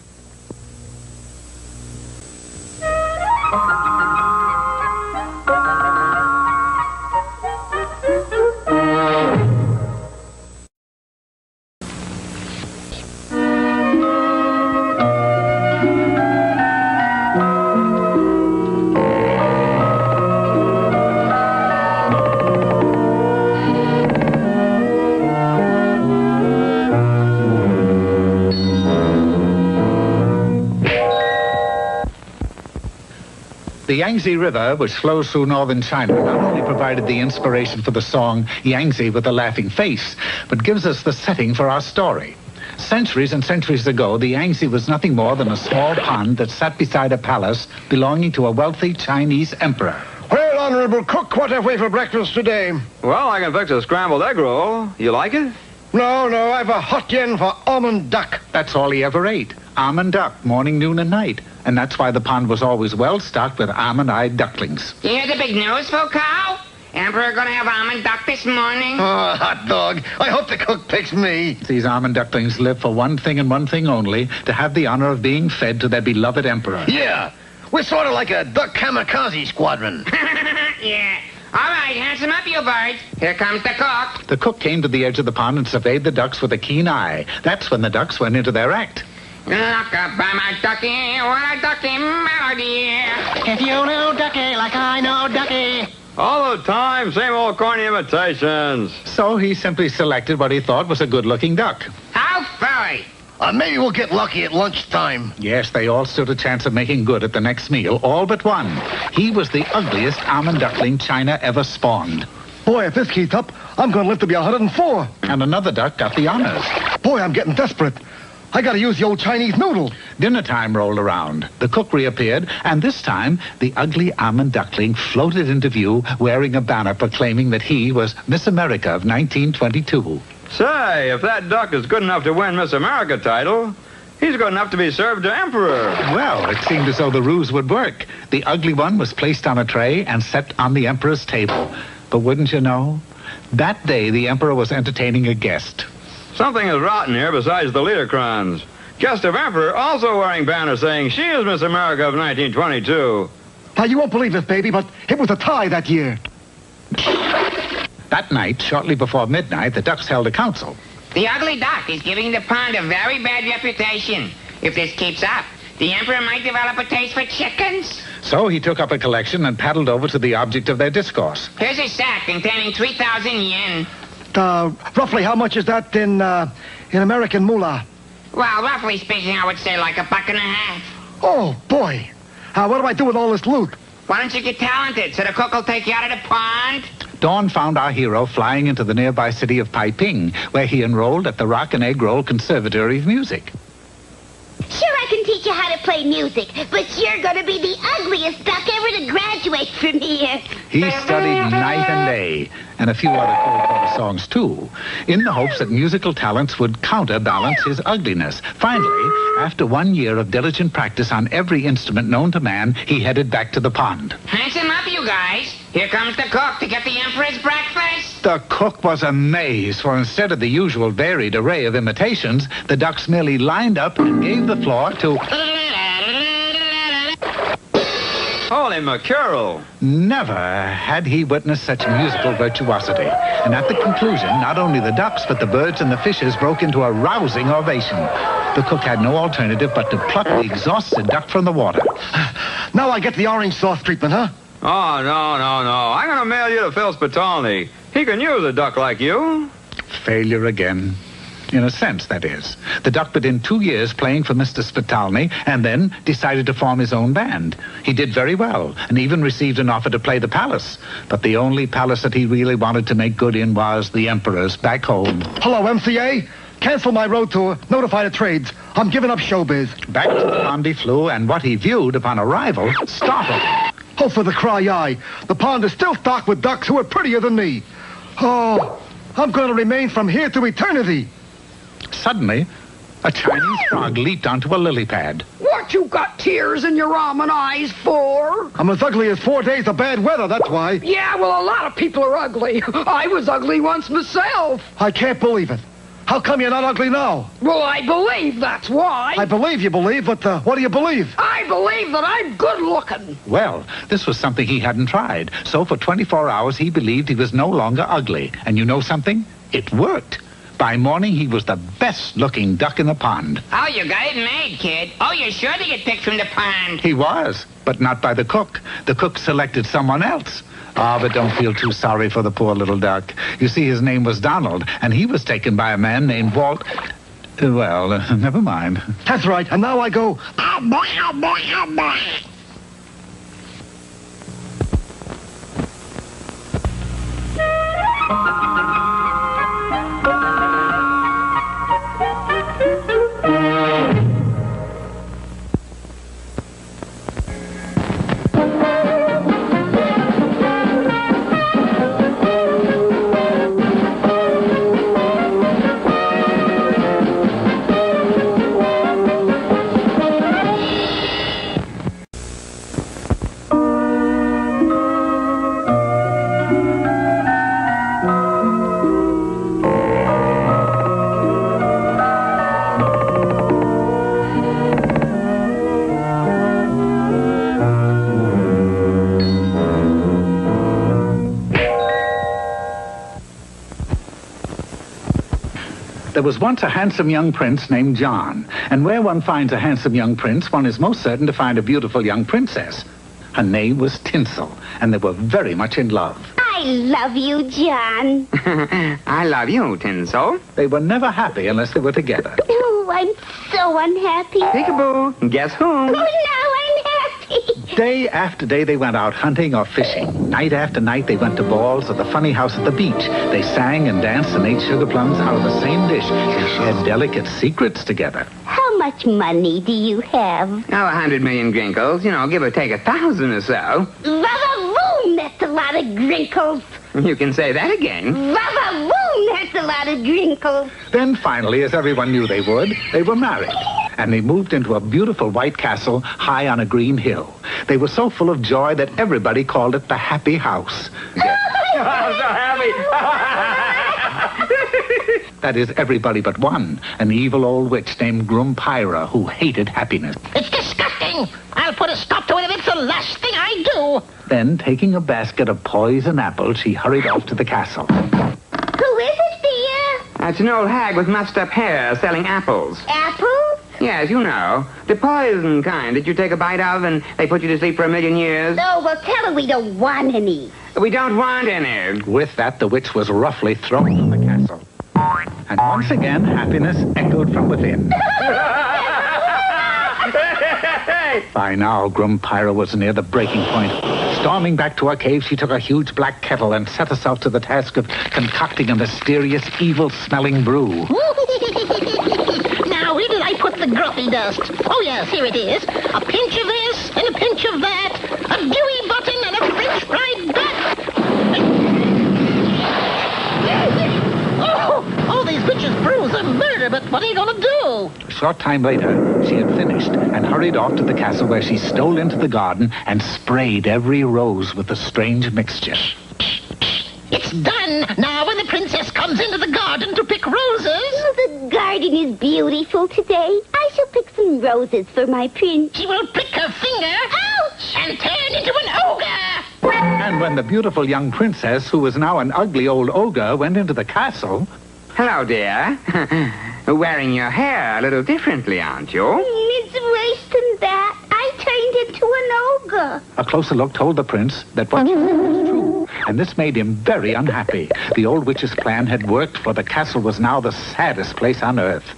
The Yangtze River, which flows through northern China, not only provided the inspiration for the song Yangtze with a Laughing Face, but gives us the setting for our story. Centuries and centuries ago, the Yangtze was nothing more than a small pond that sat beside a palace belonging to a wealthy Chinese emperor. Well, Honorable Cook, what have we for breakfast today? Well, I can fix a scrambled egg roll. You like it? No, I've a hot yen for almond duck. That's all he ever ate. Almond duck, morning, noon, and night. And that's why the pond was always well stocked with almond-eyed ducklings. You hear the big news, Cow? Emperor gonna have almond duck this morning. Oh, hot dog. I hope the cook picks me. These almond ducklings live for one thing and one thing only, to have the honor of being fed to their beloved emperor. Yeah, we're sort of like a duck kamikaze squadron. Yeah. All right, hands them up, you birds. Here comes the cook. The cook came to the edge of the pond and surveyed the ducks with a keen eye. That's when the ducks went into their act. Look up by my ducky, what a ducky melody. If you know ducky like I know ducky. All the time, same old corny imitations. So he simply selected what he thought was a good-looking duck. How furry? Maybe we'll get lucky at lunchtime. Yes, they all stood a chance of making good at the next meal, all but one. He was the ugliest almond duckling China ever spawned. Boy, if this keeps up, I'm going to live to be 104. And another duck got the honors. Boy, I'm getting desperate. I got to use the old Chinese noodle. Dinner time rolled around. The cook reappeared, and this time, the ugly almond duckling floated into view wearing a banner proclaiming that he was Miss America of 1922. Say, if that duck is good enough to win Miss America title, he's good enough to be served to Emperor. Well, it seemed as though the ruse would work. The ugly one was placed on a tray and set on the Emperor's table. But wouldn't you know, that day the Emperor was entertaining a guest. Something is rotten here besides the Liederkranz. Guest of Emperor also wearing banner saying she is Miss America of 1922. Now, you won't believe this, baby, but it was a tie that year. That night, shortly before midnight, the ducks held a council. The ugly duck is giving the pond a very bad reputation. If this keeps up, the Emperor might develop a taste for chickens. So he took up a collection and paddled over to the object of their discourse. Here's a sack containing 3,000 yen. roughly how much is that in American moolah? Well, roughly speaking, I would say like $1.50. Oh, boy. What do I do with all this loot? Why don't you get talented so the cook will take you out of the pond? Dawn found our hero flying into the nearby city of Taiping, where he enrolled at the Rock and Egg Roll Conservatory of Music. Sure, I can teach you how to play music, but you're going to be the ugliest duck ever to graduate from here. He studied night and day, and a few other Cole Porter songs, too, in the hopes that musical talents would counterbalance his ugliness. Finally, after 1 year of diligent practice on every instrument known to man, he headed back to the pond. Handsome up, you guys. Here comes the cook to get the Emperor's breakfast. The cook was amazed, for instead of the usual varied array of imitations, the ducks merely lined up and gave the floor to... Holy mackerel! Never had he witnessed such musical virtuosity. And at the conclusion, not only the ducks, but the birds and the fishes broke into a rousing ovation. The cook had no alternative but to pluck the exhausted duck from the water. Now I get the orange sauce treatment, huh? Oh, no. I'm going to mail you to Phil Spitalny. He can use a duck like you. Failure again. In a sense, that is. The duck put in 2 years playing for Mr. Spitalny and then decided to form his own band. He did very well and even received an offer to play the palace. But the only palace that he really wanted to make good in was the Emperor's back home. Hello, MCA. Cancel my road tour. Notify the trades. I'm giving up showbiz. Back to the pond he flew, and what he viewed upon arrival startled him. Oh, for the cry-eye. The pond is still stocked with ducks who are prettier than me. Oh, I'm going to remain from here to eternity. Suddenly, a Chinese frog leaped onto a lily pad. What you got tears in your almond eyes for? I'm as ugly as 4 days of bad weather, that's why. Yeah, well, a lot of people are ugly. I was ugly once myself. I can't believe it. How come you're not ugly now? Well, I believe that's why. I believe you believe, but what do you believe? I believe that I'm good looking. Well, this was something he hadn't tried. So for 24 hours, he believed he was no longer ugly. And you know something? It worked. By morning, he was the best-looking duck in the pond. Oh, you got it made, kid. Oh, you're sure to get picked from the pond. He was, but not by the cook. The cook selected someone else. Ah, but don't feel too sorry for the poor little duck. You see, his name was Donald, and he was taken by a man named Walt... Well, never mind. That's right, and now I go... Oh, boy, oh, boy, oh, boy. There was once a handsome young prince named John, and where one finds a handsome young prince, one is most certain to find a beautiful young princess. Her name was Tinsel, and they were very much in love. I love you, John. I love you, Tinsel. They were never happy unless they were together. Oh, I'm so unhappy. Peekaboo. Guess who? Oh, now I'm happy. Day after day, they went out hunting or fishing. Night after night, they went to balls or the funny house at the beach. They sang and danced and ate sugar plums out of the same dish. They shared delicate secrets together. How much money do you have? Oh, 100 million grinkles. You know, give or take 1,000 or so. Va-va-voom, that's a lot of grinkles. You can say that again. Va-va-voom, that's a lot of grinkles. Then finally, as everyone knew they would, they were married. And they moved into a beautiful white castle high on a green hill. They were so full of joy that everybody called it the happy house. I'm so happy. That is, everybody but one, an evil old witch named Grumpyra, who hated happiness. It's disgusting. I'll put a stop to it if it's the last thing I do. Then, taking a basket of poison apples, she hurried off to the castle. Who is it, dear? It's an old hag with mussed up hair selling apples. Apples? Yes, you know. The poison kind that you take a bite of and they put you to sleep for 1,000,000 years. Oh, well, tell her we don't want any. We don't want any. With that, the witch was roughly thrown from the castle. And once again, happiness echoed from within. By now, Grumpyra was near the breaking point. Storming back to her cave, she took a huge black kettle and set herself to the task of concocting a mysterious, evil-smelling brew. Now, where did I put the gruffy dust? Oh, yes, here it is. A pinch of this and a pinch of that. A Dewey button and a French fried duck. Oh, these bitches' brews are murder, but what are you going to do? A short time later, she had finished and hurried off to the castle where she stole into the garden and sprayed every rose with the strange mixture. It's done. Now when the princess comes into the garden to pick roses... Oh, the garden is beautiful today. I shall pick some roses for my prince. She will prick her finger... Ouch! And turn into an ogre! And when the beautiful young princess, who was now an ugly old ogre, went into the castle... Hello, dear. Wearing your hair a little differently, aren't you? It's worse than that. I turned into an ogre. A closer look told the prince that what she said was true, and this made him very unhappy. The old witch's plan had worked, for the castle was now the saddest place on earth.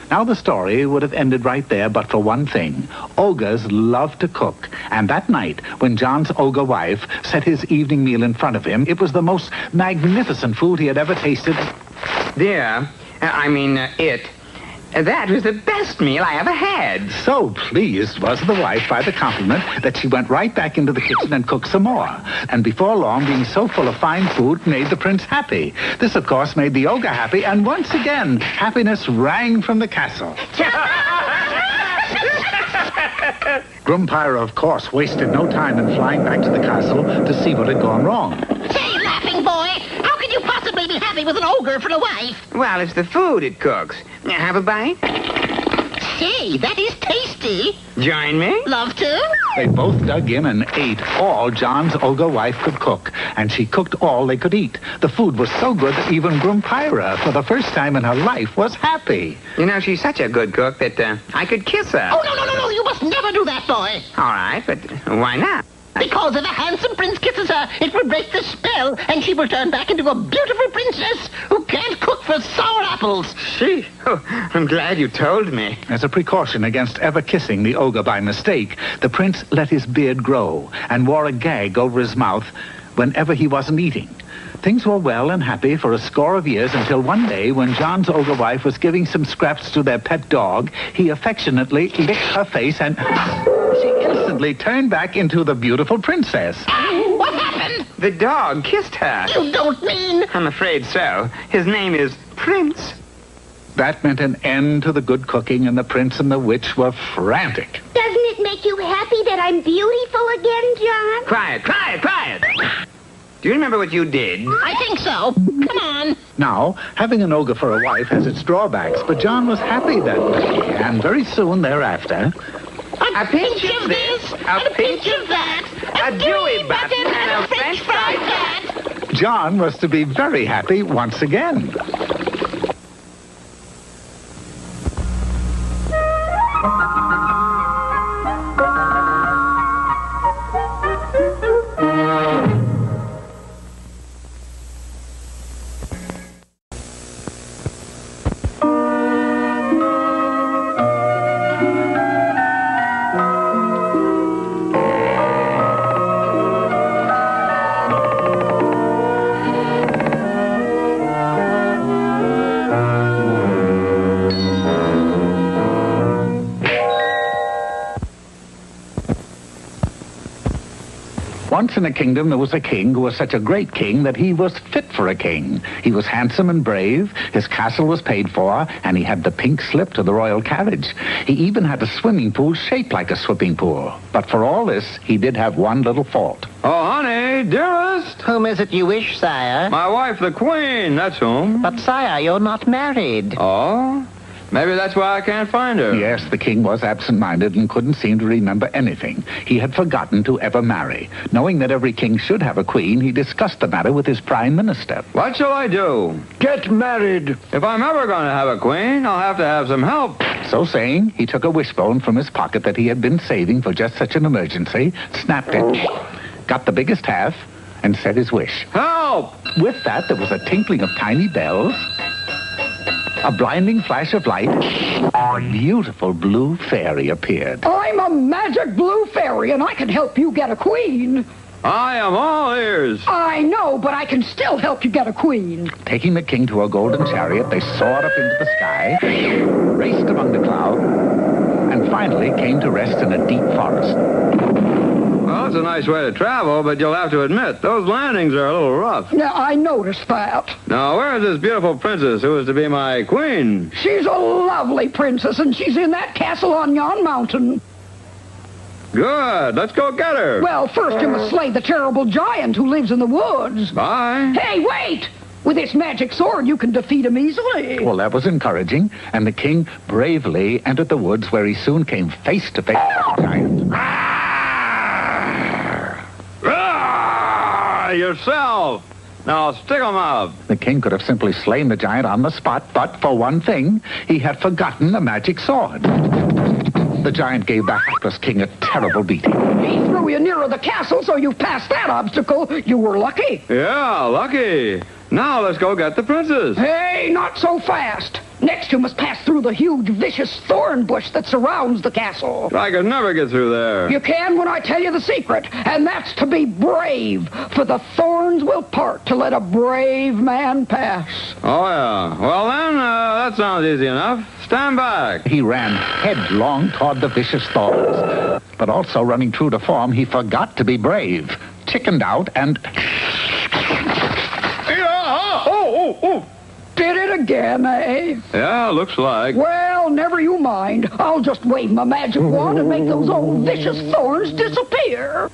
Now the story would have ended right there, but for one thing. Ogres love to cook, and that night, when John's ogre wife set his evening meal in front of him, it was the most magnificent food he had ever tasted. Dear, that was the best meal I ever had. So pleased was the wife by the compliment that she went right back into the kitchen and cooked some more. And before long, being so full of fine food made the prince happy. This, of course, made the ogre happy, and once again, happiness rang from the castle. Grumpyra, of course, wasted no time in flying back to the castle to see what had gone wrong. Say, laughing boy, how can you possibly be happy with an ogre for a wife? Well, it's the food it cooks. Have a bite? Say, that is tasty. Join me? Love to. They both dug in and ate all John's ogre wife could cook, and she cooked all they could eat. The food was so good that even Grumpyra, for the first time in her life, was happy. You know, she's such a good cook that I could kiss her. Oh, no, you must never do that, boy. All right, but why not? Because if a handsome prince kisses her, it will break the spell, and she will turn back into a beautiful princess who can't cook for sour apples. Oh, I'm glad you told me. As a precaution against ever kissing the ogre by mistake, the prince let his beard grow and wore a gag over his mouth whenever he wasn't eating. Things were well and happy for a score of years until one day when John's ogre wife was giving some scraps to their pet dog, he affectionately licked her face and she instantly turned back into the beautiful princess. What happened? The dog kissed her. You don't mean... I'm afraid so. His name is Prince. That meant an end to the good cooking, and the prince and the witch were frantic. Doesn't it make you happy that I'm beautiful again, John? Quiet. Do you remember what you did? I think so. Come on. Now, having an ogre for a wife has its drawbacks, but John was happy that day, and very soon thereafter... A pinch of this, a pinch of that, a Dewey button and a French fried cat. John was to be very happy once again. Once in a kingdom, there was a king who was such a great king that he was fit for a king. He was handsome and brave, his castle was paid for, and he had the pink slip to the royal carriage. He even had a swimming pool shaped like a swimming pool. But for all this, he did have one little fault. Oh, honey, dearest. Whom is it you wish, sire? My wife, the queen, that's whom. But, sire, you're not married. Oh? Maybe that's why I can't find her. Yes, the king was absent-minded and couldn't seem to remember anything. He had forgotten to ever marry. Knowing that every king should have a queen, he discussed the matter with his prime minister. What shall I do? Get married. If I'm ever going to have a queen, I'll have to have some help. So saying, he took a wishbone from his pocket that he had been saving for just such an emergency, snapped it, got the biggest half, and said his wish. Help! With that, there was a tinkling of tiny bells, a blinding flash of light, a beautiful blue fairy appeared. I'm a magic blue fairy, and I can help you get a queen. I am all ears. I know, but I can still help you get a queen. Taking the king to a golden chariot, they soared up into the sky, raced among the clouds, and finally came to rest in a deep forest. Well, it's a nice way to travel, but you'll have to admit, those landings are a little rough. Yeah, I noticed that. Now, where is this beautiful princess who is to be my queen? She's a lovely princess, and she's in that castle on yon mountain. Good. Let's go get her. Well, first you must slay the terrible giant who lives in the woods. Bye. Hey, wait! With this magic sword, you can defeat him easily. Well, that was encouraging, and the king bravely entered the woods where he soon came face to face with the giant. Yourself. Now, stick 'em up. The king could have simply slain the giant on the spot, but for one thing, he had forgotten the magic sword. The giant gave the hapless king a terrible beating. He threw you nearer the castle, so you passed that obstacle. You were lucky. Yeah, lucky. Now let's go get the princess. Hey, not so fast. Next, you must pass through the huge, vicious thorn bush that surrounds the castle. I could never get through there. You can when I tell you the secret, and that's to be brave, for the thorns will part to let a brave man pass. Oh, yeah. Well, then, that sounds easy enough. Stand back. He ran headlong toward the vicious thorns, but also running true to form, he forgot to be brave, chickened out, and... Did it again, eh? Yeah, looks like. Well, never you mind. I'll just wave my magic wand and make those old vicious thorns disappear.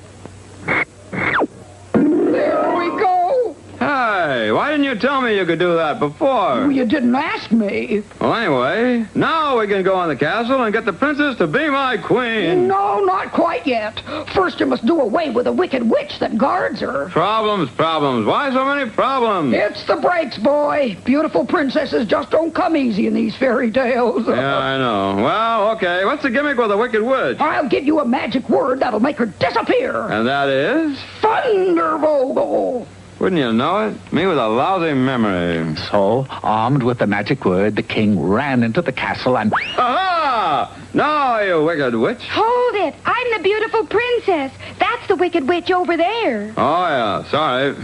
There we go. Hey, why didn't you tell me you could do that before? Well, you didn't ask me. Well, anyway, now we can go in the castle and get the princess to be my queen. No, not quite yet. First, you must do away with the wicked witch that guards her. Problems. Why so many problems? It's the breaks, boy. Beautiful princesses just don't come easy in these fairy tales. Yeah, I know. Well, okay. What's the gimmick with the wicked witch? I'll give you a magic word that'll make her disappear. And that is? Thundervogel. Wouldn't you know it? Me with a lousy memory. So, armed with the magic word, the king ran into the castle and... Aha! Now, you wicked witch. Hold it. I'm the beautiful princess. That's the wicked witch over there. Oh, yeah. Sorry.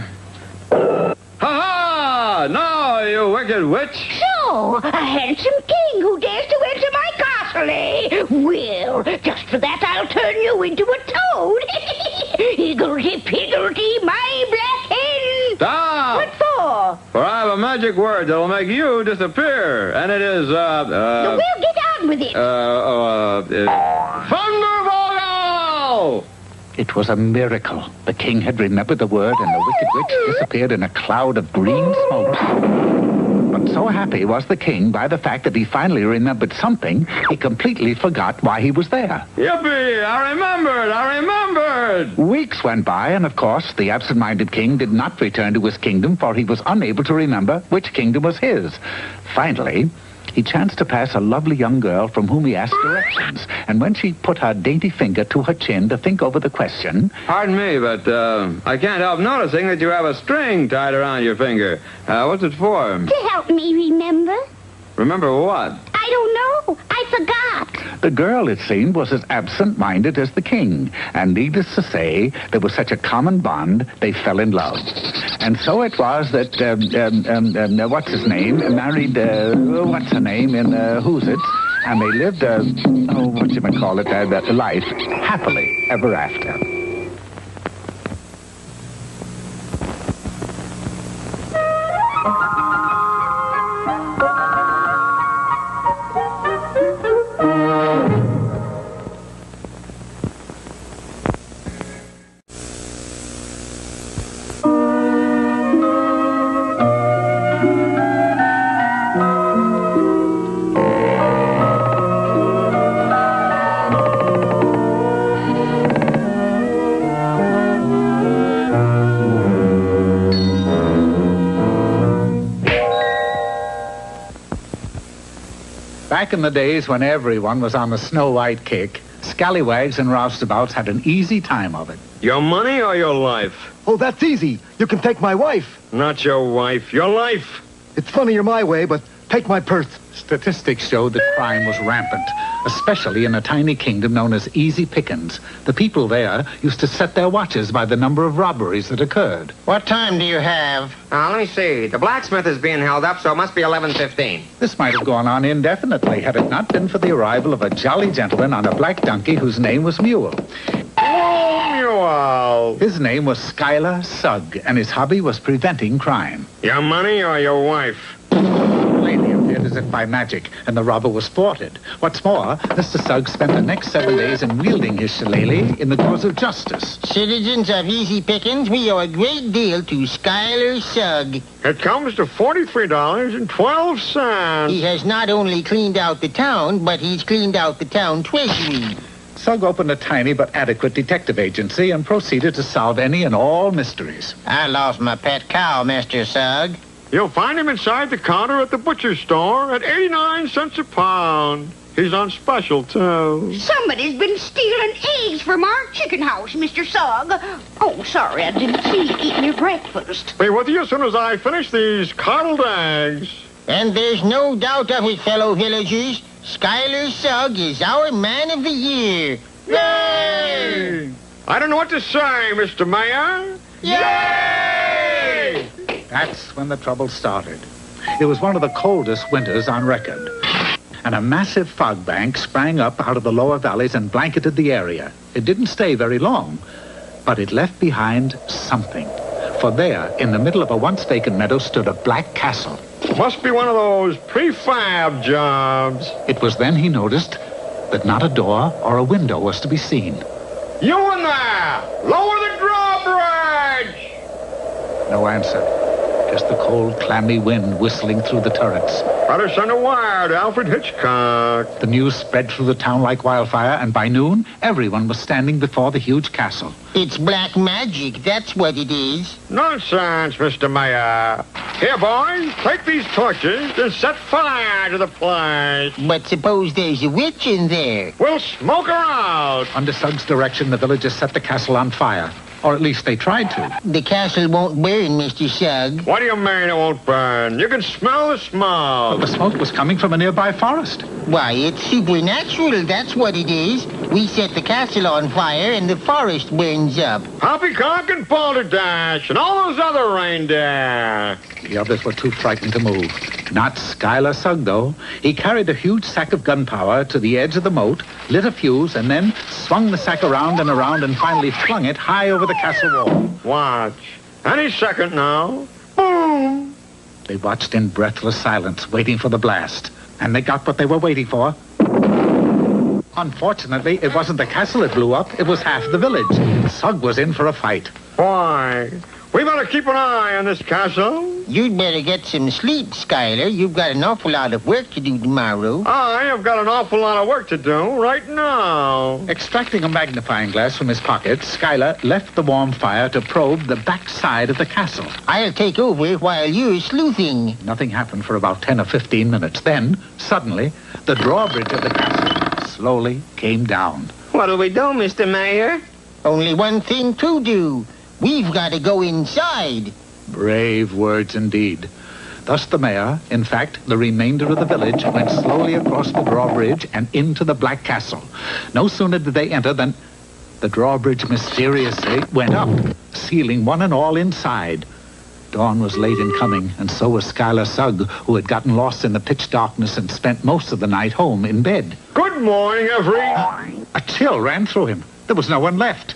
Ha-ha! Now, you wicked witch. So, a handsome king who dares to enter my castle, eh? Well, just for that, I'll turn you into a toad. Higgledy-piggledy, my black hen. Stop! What for? For I have a magic word that'll make you disappear. And it is, Well, get on with it. Thundervogel! It was a miracle. The king had remembered the word, and the wicked witch disappeared in a cloud of green smoke. But so happy was the king by the fact that he finally remembered something, he completely forgot why he was there. Yippee! I remembered! Weeks went by, and of course, the absent-minded king did not return to his kingdom, for he was unable to remember which kingdom was his. Finally, he chanced to pass a lovely young girl from whom he asked directions, and when she put her dainty finger to her chin to think over the question... Pardon me, but I can't help noticing that you have a string tied around your finger. What's it for? To help me remember. Remember what? I don't know. I forgot. The girl, it seemed, was as absent-minded as the king, and needless to say, there was such a common bond, they fell in love. And so it was that, what's his name, married, what's her name, in Who's It, and they lived, life happily ever after. Back in the days when everyone was on the Snow White kick, scallywags and roustabouts had an easy time of it. Your money or your life? Oh, that's easy. You can take my wife. Not your wife, your life. It's funnier my way, but Take my purse. Statistics showed that crime was rampant, especially in a tiny kingdom known as Easy Pickens. The people there used to set their watches by the number of robberies that occurred. What time do you have? Let me see. The blacksmith is being held up, so it must be 11:15. This might have gone on indefinitely had it not been for the arrival of a jolly gentleman on a black donkey whose name was Mule. Mule! His name was Schuyler Sugg, and his hobby was preventing crime. Your money or your wife? Lady appeared as if by magic, and the robber was thwarted. What's more, Mr. Sugg spent the next 7 days in wielding his shillelagh in the cause of justice. Citizens of Easy Pickens, we owe a great deal to Schuyler Sugg. It comes to $43.12. He has not only cleaned out the town, but he's cleaned out the town treasury. Sugg opened a tiny but adequate detective agency and proceeded to solve any and all mysteries. I lost my pet cow, Mr. Sugg. You'll find him inside the counter at the butcher store at 89 cents a pound. He's on special, too. Somebody's been stealing eggs from our chicken house, Mr. Sugg. Oh, sorry, I didn't see you eating your breakfast. Be with you as soon as I finish these coddled eggs. And there's no doubt of it, fellow villagers. Schuyler Sugg is our man of the year. Yay! I don't know what to say, Mr. Mayor. Yay! That's when the trouble started. It was one of the coldest winters on record. And a massive fog bank sprang up out of the lower valleys and blanketed the area. It didn't stay very long, but it left behind something. For there, in the middle of a once vacant meadow, stood a black castle. Must be one of those prefab jobs. It was then he noticed that not a door or a window was to be seen. You in there! Lower the drawbridge! No answer. Just the cold, clammy wind whistling through the turrets. Better send a wire to Alfred Hitchcock. The news spread through the town like wildfire, and by noon, everyone was standing before the huge castle. It's black magic, that's what it is. Nonsense, Mr. Mayor. Here, boys, take these torches and set fire to the place. But suppose there's a witch in there. We'll smoke her out. Under Sugg's direction, the villagers set the castle on fire. Or at least they tried to. The castle won't burn, Mr. Sugg. What do you mean it won't burn? You can smell the smoke. But the smoke was coming from a nearby forest. Why, it's supernatural, that's what it is. We set the castle on fire and the forest burns up. Poppycock and Balderdash and all those other reindeer. The others were too frightened to move. Not Schuyler Sugg, though. He carried a huge sack of gunpowder to the edge of the moat, lit a fuse, and then swung the sack around and finally flung it high over the castle wall. Watch. Any second now. Boom! They watched in breathless silence, waiting for the blast. And they got what they were waiting for. Unfortunately, it wasn't the castle that blew up. It was half the village. Sugg was in for a fight. Why? We better keep an eye on this castle. You'd better get some sleep, Schuyler. You've got an awful lot of work to do tomorrow. I have got an awful lot of work to do right now. Extracting a magnifying glass from his pocket, Schuyler left the warm fire to probe the back side of the castle. I'll take over while you're sleuthing. Nothing happened for about 10 or 15 minutes. Then, suddenly, the drawbridge of the castle slowly came down. What'll we do, Mr. Mayor? Only one thing to do. We've got to go inside. Brave words indeed. Thus the mayor, in fact, the remainder of the village, went slowly across the drawbridge and into the Black Castle. No sooner did they enter than the drawbridge mysteriously went up, sealing one and all inside. Dawn was late in coming, and so was Schuyler Sugg, who had gotten lost in the pitch darkness and spent most of the night home in bed. Good morning, A chill ran through him. There was no one left.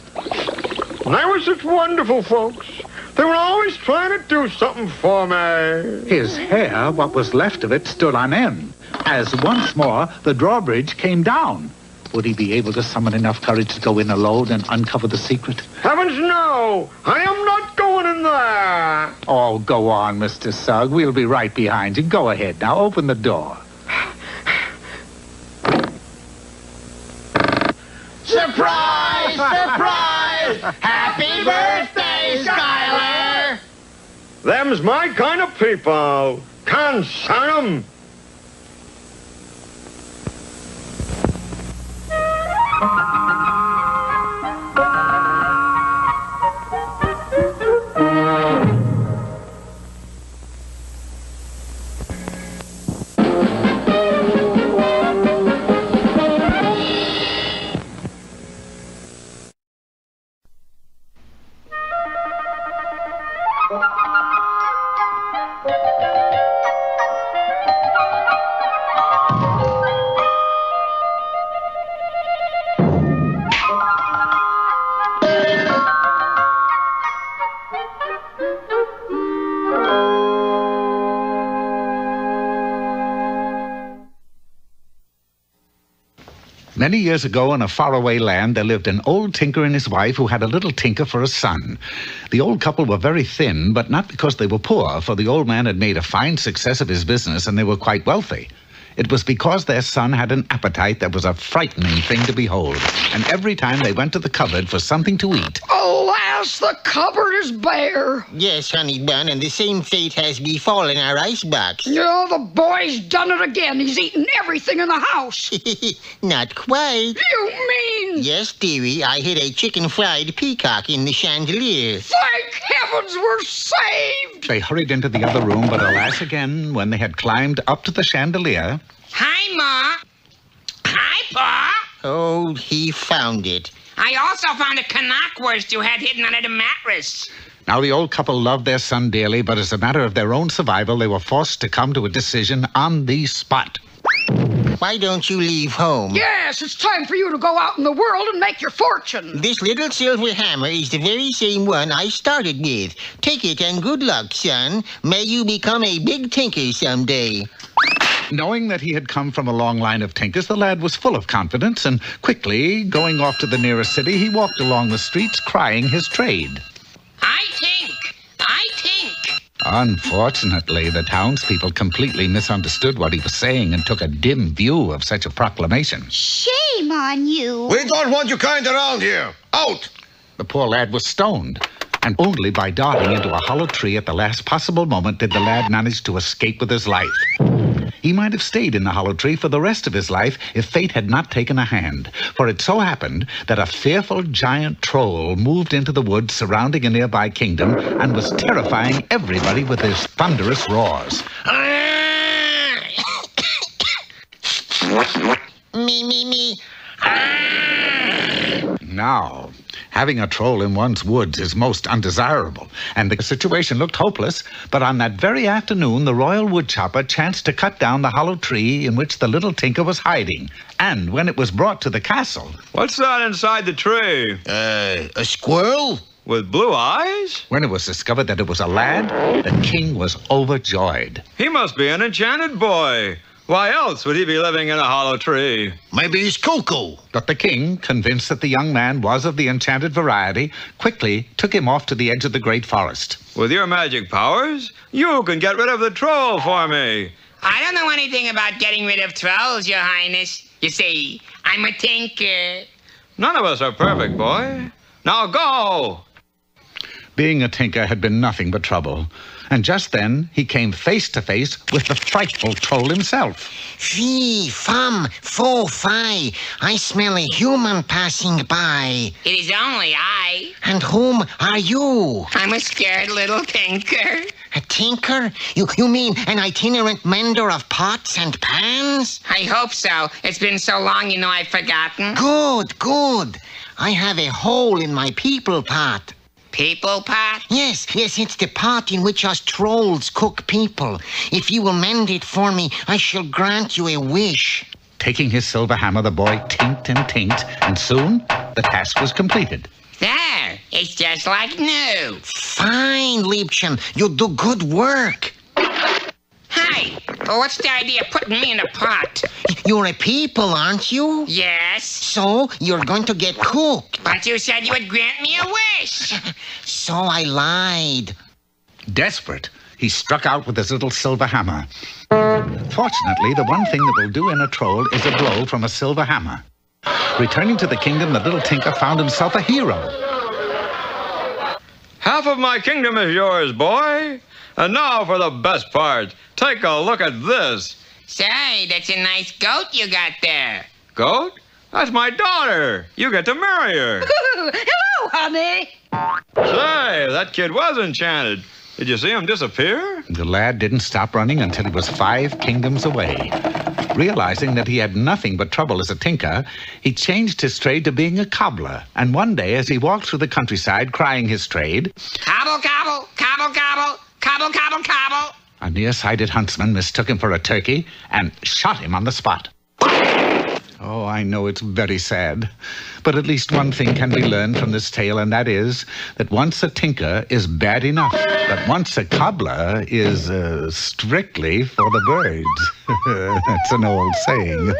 They were such wonderful folks. They were always trying to do something for me. His hair, what was left of it, stood on end, as once more the drawbridge came down. Would he be able to summon enough courage to go in alone and uncover the secret? Heavens, no! I am not going in there! Oh, go on, Mr. Sugg. We'll be right behind you. Go ahead. Now, open the door. Surprise! Surprise! Happy birthday, Schuyler! Them's my kind of people. Concern 'em. Many years ago in a faraway land, there lived an old tinker and his wife who had a little tinker for a son. The old couple were very thin, but not because they were poor, for the old man had made a fine success of his business and they were quite wealthy. It was because their son had an appetite that was a frightening thing to behold, and every time they went to the cupboard for something to eat... Alas, the cupboard is bare. Yes, honey bun, and the same fate has befallen our icebox. Yeah, the boy's done it again. He's eaten everything in the house. Not quite. You mean? Yes, dearie, I hid a chicken-fried peacock in the chandelier. Thank heavens we're saved. They hurried into the other room, but alas again, when they had climbed up to the chandelier... Hi, Ma. Hi, Pa. Oh, he found it. I also found a knockwurst you had hidden under the mattress. Now, the old couple loved their son dearly, but as a matter of their own survival, they were forced to come to a decision on the spot. Why don't you leave home? Yes, it's time for you to go out in the world and make your fortune. This little silver hammer is the very same one I started with. Take it and good luck, son. May you become a big tinker someday. Knowing that he had come from a long line of tinkers, the lad was full of confidence, and quickly, going off to the nearest city, he walked along the streets crying his trade. I think. Unfortunately, the townspeople completely misunderstood what he was saying and took a dim view of such a proclamation. Shame on you. We don't want you kind around here. Out! The poor lad was stoned, and only by darting into a hollow tree at the last possible moment did the lad manage to escape with his life. He might have stayed in the hollow tree for the rest of his life if fate had not taken a hand, for it so happened that a fearful giant troll moved into the woods surrounding a nearby kingdom and was terrifying everybody with his thunderous roars. Me. Now, having a troll in one's woods is most undesirable, and the situation looked hopeless, but on that very afternoon, the royal woodchopper chanced to cut down the hollow tree in which the little tinker was hiding, and when it was brought to the castle... What's that inside the tree? A squirrel? With blue eyes? When it was discovered that it was a lad, the king was overjoyed. He must be an enchanted boy. Why else would he be living in a hollow tree? Maybe he's cuckoo. But the king, convinced that the young man was of the enchanted variety, quickly took him off to the edge of the great forest. With your magic powers, you can get rid of the troll for me. I don't know anything about getting rid of trolls, Your Highness. You see, I'm a tinker. None of us are perfect, boy. Now go! Being a tinker had been nothing but trouble. And just then, he came face to face with the frightful troll himself. Fee, fum, fo, fi. I smell a human passing by. It is only I. And whom are you? I'm a scared little tinker. A tinker? You mean an itinerant mender of pots and pans? I hope so. It's been so long, you know, I've forgotten. Good. I have a hole in my people pot. People pot? Yes, it's the pot in which us trolls cook people. If you will mend it for me, I shall grant you a wish. Taking his silver hammer, the boy tinked and tinked, and soon the task was completed. There, it's just like new. Fine, Liebchen, you do good work. Hey, what's the idea of putting me in a pot? You're a people, aren't you? Yes. So, you're going to get cooked. But you said you would grant me a wish. So I lied. Desperate, he struck out with his little silver hammer. Fortunately, the one thing that will do in a troll is a blow from a silver hammer. Returning to the kingdom, the little tinker found himself a hero. Half of my kingdom is yours, boy. And now for the best part. Take a look at this. Say, that's a nice goat you got there. Goat? That's my daughter. You get to marry her. Hello, honey. Say, that kid was enchanted. Did you see him disappear? The lad didn't stop running until he was 5 kingdoms away. Realizing that he had nothing but trouble as a tinker, he changed his trade to being a cobbler. And one day, as he walked through the countryside crying his trade... Cobble, cobble, cobble, cobble, cobble, cobble, cobble. A near-sighted huntsman mistook him for a turkey and shot him on the spot. Oh, I know it's very sad, but at least one thing can be learned from this tale, and that is that once a tinker is bad enough, but once a cobbler is strictly for the birds. That's an old saying.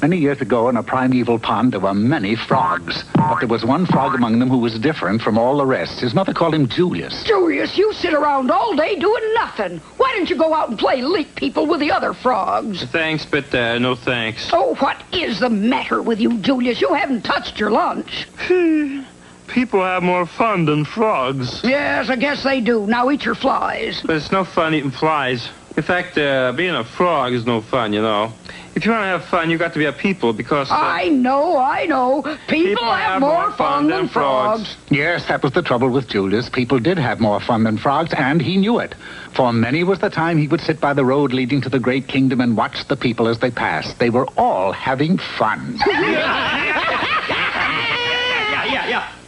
Many years ago in a primeval pond there were many frogs. But there was one frog among them who was different from all the rest. His mother called him Julius. Julius, you sit around all day doing nothing. Why don't you go out and play leap people with the other frogs? Thanks, but no thanks. Oh, what is the matter with you, Julius? You haven't touched your lunch. People have more fun than frogs. Yes, I guess they do. Now eat your flies. But it's no fun eating flies. In fact, being a frog is no fun, you know. If you want to have fun, you got to be a people because... I know. People have more fun than frogs. Yes, that was the trouble with Julius. People did have more fun than frogs, and he knew it. For many was the time he would sit by the road leading to the great kingdom and watch the people as they passed. They were all having fun.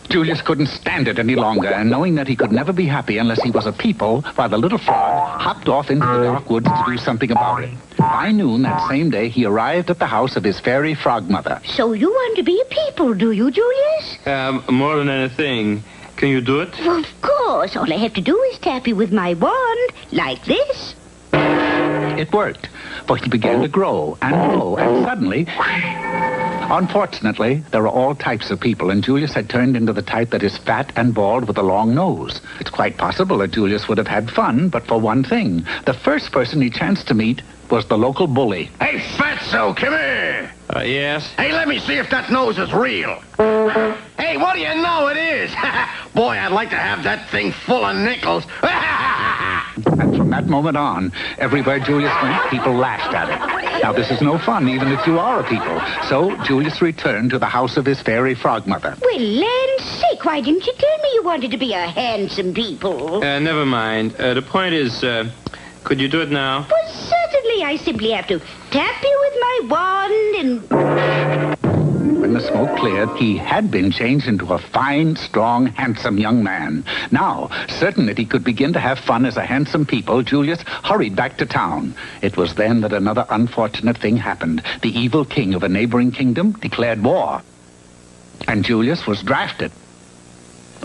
Julius couldn't stand it any longer, and knowing that he could never be happy unless he was a people, while the little frog hopped off into the dark woods to do something about it. By noon that same day, he arrived at the house of his fairy frog mother. So you want to be a people, do you, Julius? More than anything. Can you do it? Well, of course. All I have to do is tap you with my wand, like this. It worked, for he began to grow, and suddenly... Unfortunately, there are all types of people, and Julius had turned into the type that is fat and bald with a long nose. It's quite possible that Julius would have had fun, but for one thing. The first person he chanced to meet was the local bully. Hey, Fatso, come here. Yes? Hey, let me see if that nose is real. Hey, what do you know it is? Boy, I'd like to have that thing full of nickels. And from that moment on, everywhere Julius went, people laughed at it. Now, this is no fun, even if you are a people. So, Julius returned to the house of his fairy frog mother. Well, land's sake, why didn't you tell me you wanted to be a handsome people? Never mind. The point is, could you do it now? Well, certainly. I simply have to tap you with my wand and... When the smoke cleared, he had been changed into a fine, strong, handsome young man. Now, certain that he could begin to have fun as a handsome people, Julius hurried back to town. It was then that another unfortunate thing happened. The evil king of a neighboring kingdom declared war. And Julius was drafted.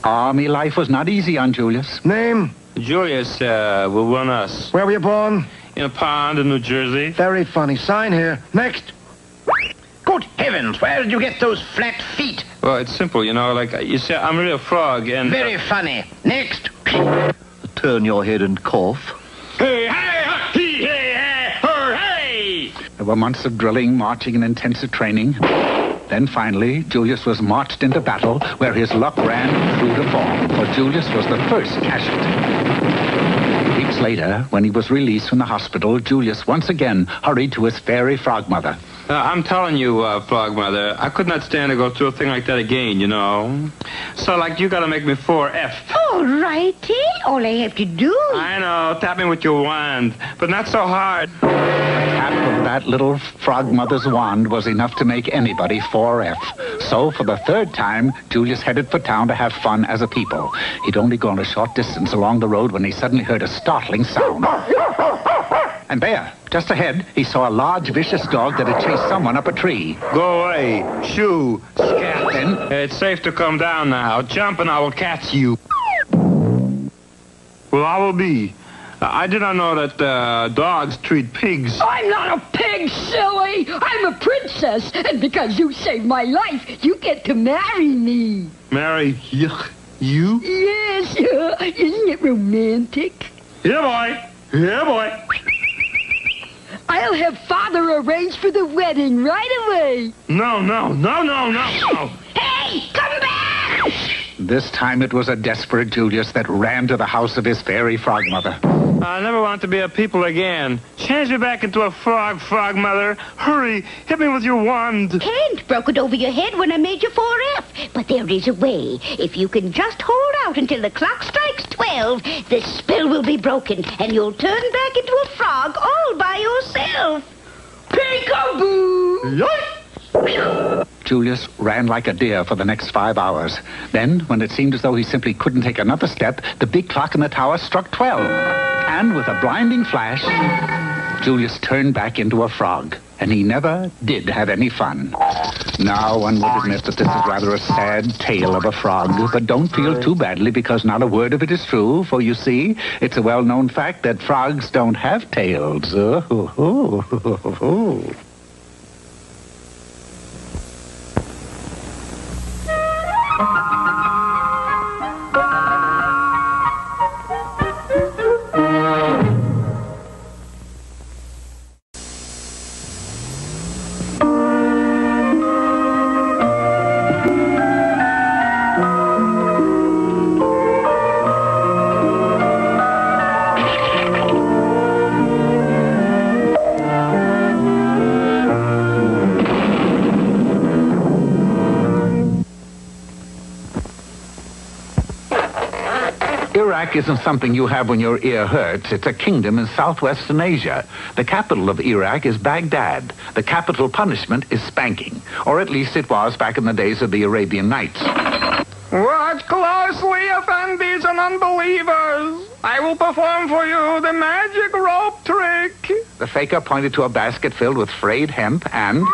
Army life was not easy on Julius. Name? Julius will run us. Where were you born? In a pond in New Jersey. Very funny. Sign here. Next. Good heavens, where did you get those flat feet? Well, it's simple, you know, like, you see, I'm really a frog, and... Very funny. Next. Turn your head and cough. Hey, hey, hey, hey! There were months of drilling, marching, and intensive training. Then finally, Julius was marched into battle, where his luck ran through to fall, for Julius was the first casualty. Weeks later, when he was released from the hospital, Julius once again hurried to his fairy frog mother. I'm telling you, Frog Mother, I could not stand to go through a thing like that again, you know. So, like, you gotta make me 4F. All righty. All I have to do... I know, tap me with your wand, but not so hard. The tap of that little frog mother's wand was enough to make anybody 4F. So, for the third time, Julius headed for town to have fun as a people. He'd only gone a short distance along the road when he suddenly heard a startling sound. And there, just ahead, he saw a large, vicious dog that had chased someone up a tree. Go away, shoo, scat. Then it's safe to come down now. Jump and I will catch you. Well, I will be. I did not know that dogs treat pigs. I'm not a pig, silly. I'm a princess. And because you saved my life, you get to marry me. Marry you? Yes, isn't it romantic? Yeah, boy. Yeah, boy. I'll have Father arrange for the wedding right away. No. Hey, come back! This time it was a desperate Julius that ran to the house of his fairy frog mother. I never want to be a people again. Change me back into a frog, Frog Mother. Hurry, hit me with your wand. Can't. Broke it over your head when I made you 4F. But there is a way. If you can just hold out until the clock strikes 12, the spell will be broken, and you'll turn back into a frog all by yourself. Peekaboo! Julius ran like a deer for the next 5 hours. Then, when it seemed as though he simply couldn't take another step, the big clock in the tower struck 12. And with a blinding flash, Julius turned back into a frog. And he never did have any fun. Now, one would admit that this is rather a sad tale of a frog, but don't feel too badly because not a word of it is true, for you see, it's a well-known fact that frogs don't have tails. Iraq isn't something you have when your ear hurts. It's a kingdom in southwestern Asia. The capital of Iraq is Baghdad. The capital punishment is spanking. Or at least it was back in the days of the Arabian Nights. Watch closely, offenders and unbelievers. I will perform for you the magic rope trick. The faker pointed to a basket filled with frayed hemp and...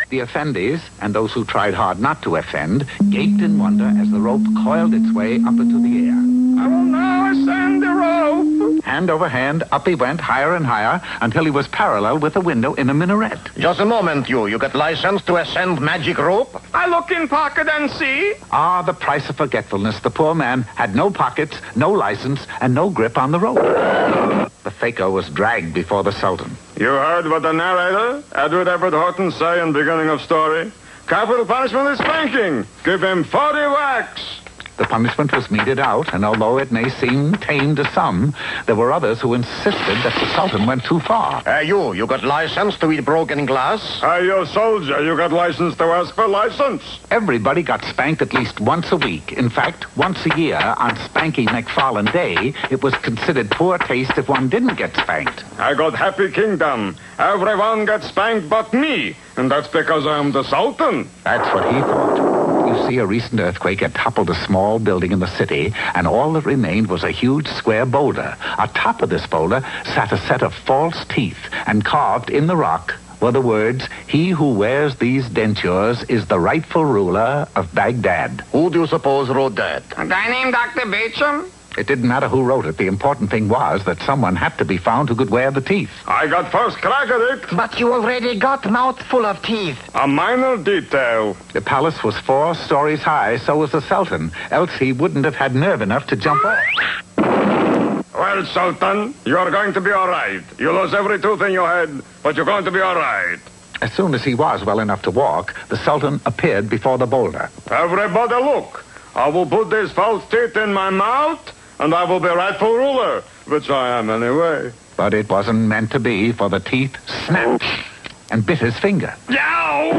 The offenders, and those who tried hard not to offend, gaped in wonder as the rope coiled its way up into the air. I will now ascend the rope. Hand over hand, up he went, higher and higher, until he was parallel with a window in a minaret. Just a moment, you. You got license to ascend magic rope? I look in pocket and see. Ah, the price of forgetfulness. The poor man had no pockets, no license, and no grip on the rope. The faker was dragged before the Sultan. You heard what the narrator, Edward Everett Horton, say in the beginning of story. Capital punishment is spanking. Give him 40 whacks. The punishment was meted out, and although it may seem tame to some, there were others who insisted that the Sultan went too far. You got license to eat broken glass? You soldier, you got license to ask for license? Everybody got spanked at least once a week. In fact, once a year, on Spanky McFarlane Day, it was considered poor taste if one didn't get spanked. I got happy kingdom. Everyone gets spanked but me, and that's because I'm the Sultan. That's what he thought. You see, a recent earthquake had toppled a small building in the city, and all that remained was a huge square boulder. Atop of this boulder sat a set of false teeth, and carved in the rock were the words, "He who wears these dentures is the rightful ruler of Baghdad." Who do you suppose wrote that? A guy named Dr. Beecham? It didn't matter who wrote it. The important thing was that someone had to be found who could wear the teeth. I got first crack at it. But you already got mouthful of teeth. A minor detail. The palace was 4 stories high, so was the Sultan. Else he wouldn't have had nerve enough to jump off. Well, Sultan, you're going to be all right. You lose every tooth in your head, but you're going to be all right. As soon as he was well enough to walk, the Sultan appeared before the boulder. Everybody look. I will put these false teeth in my mouth, and I will be rightful ruler, which I am anyway. But it wasn't meant to be, for the teeth snapped and bit his finger. Yow!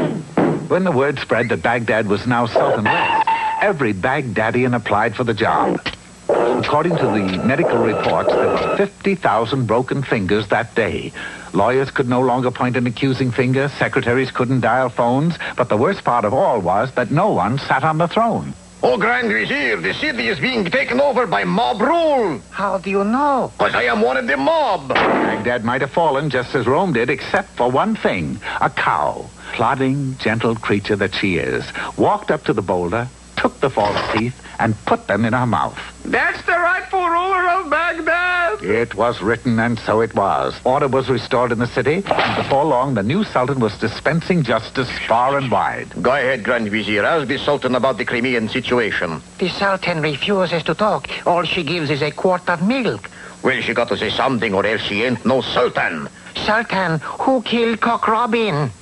When the word spread that Baghdad was now Sultanless, every Baghdadian applied for the job. According to the medical reports, there were 50,000 broken fingers that day. Lawyers could no longer point an accusing finger, secretaries couldn't dial phones, but the worst part of all was that no one sat on the throne. Oh, Grand Vizier, the city is being taken over by mob rule. How do you know? Because I am one of the mob. Baghdad might have fallen just as Rome did, except for one thing. A cow, plodding, gentle creature that she is, walked up to the boulder, took the false teeth, and put them in her mouth. That's the rightful ruler of Baghdad. It was written, and so it was. Order was restored in the city, and before long, the new Sultan was dispensing justice far and wide. Go ahead, Grand Vizier. Ask the Sultan about the Crimean situation. The Sultan refuses to talk. All she gives is a quart of milk. Well, she got to say something, or else she ain't no Sultan. Sultan, who killed Cock Robin?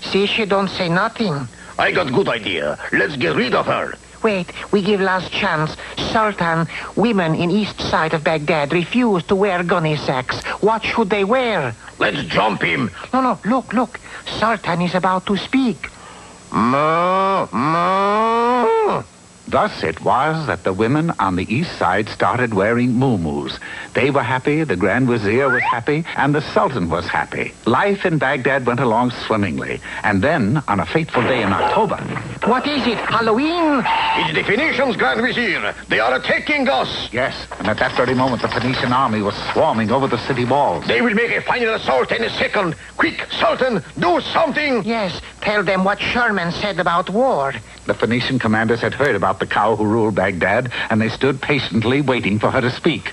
See, she don't say nothing. I got good idea. Let's get rid of her. Wait, we give last chance. Sultan, women in east side of Baghdad refuse to wear gunny sacks. What should they wear? Let's jump him. No, look. Sultan is about to speak. Moo, moo. Thus it was that the women on the east side started wearing muumuus. They were happy, the Grand Vizier was happy, and the Sultan was happy. Life in Baghdad went along swimmingly. And then, on a fateful day in October... What is it, Halloween? It's the Phoenicians, Grand Vizier. They are attacking us. Yes, and at that very moment the Phoenician army was swarming over the city walls. They will make a final assault in a second. Quick, Sultan, do something. Yes, tell them what Sherman said about war. The Phoenician commanders had heard about the cow who ruled Baghdad, and they stood patiently waiting for her to speak.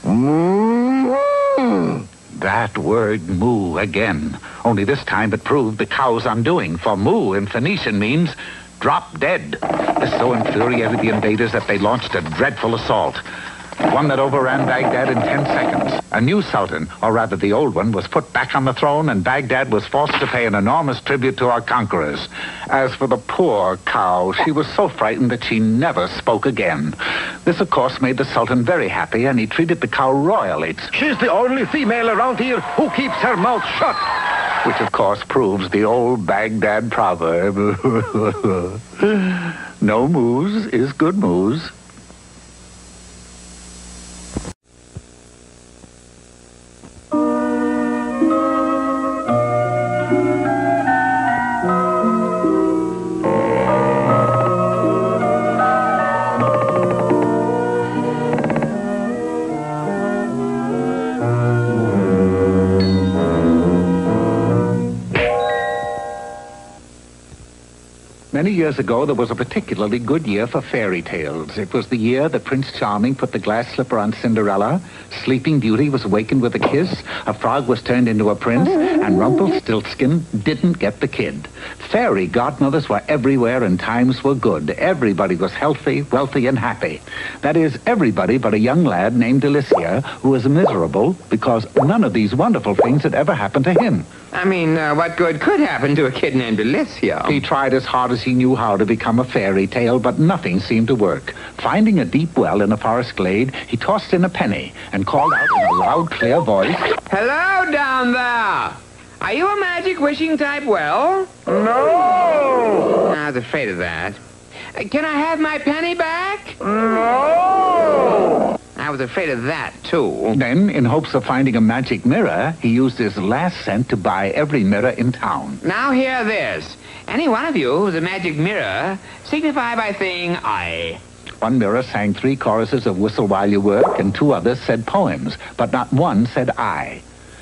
Mm-hmm. That word moo again. Only this time it proved the cow's undoing, for moo in Phoenician means drop dead. This so infuriated the invaders that they launched a dreadful assault. One that overran Baghdad in 10 seconds. A new sultan, or rather the old one, was put back on the throne, and Baghdad was forced to pay an enormous tribute to our conquerors. As for the poor cow, she was so frightened that she never spoke again. This, of course, made the sultan very happy, and he treated the cow royally. She's the only female around here who keeps her mouth shut. Which, of course, proves the old Baghdad proverb. No moose is good moose. Many years ago, there was a particularly good year for fairy tales. It was the year that Prince Charming put the glass slipper on Cinderella, Sleeping Beauty was awakened with a kiss, a frog was turned into a prince, and Rumpelstiltskin didn't get the kid. Fairy godmothers were everywhere and times were good. Everybody was healthy, wealthy, and happy. That is, everybody but a young lad named Delicia, who was miserable because none of these wonderful things had ever happened to him. I mean, what good could happen to a kid named Felicia? He tried as hard as he knew how to become a fairy tale, but nothing seemed to work. Finding a deep well in a forest glade, he tossed in a penny and called out in a loud, clear voice, "Hello down there! Are you a magic wishing type well?" No! I was afraid of that. Can I have my penny back? No! I was afraid of that, too. Then, in hopes of finding a magic mirror, he used his last cent to buy every mirror in town. Now hear this. Any one of you who's a magic mirror, signify by saying I. One mirror sang 3 choruses of Whistle While You Work, and 2 others said poems, but not one said I.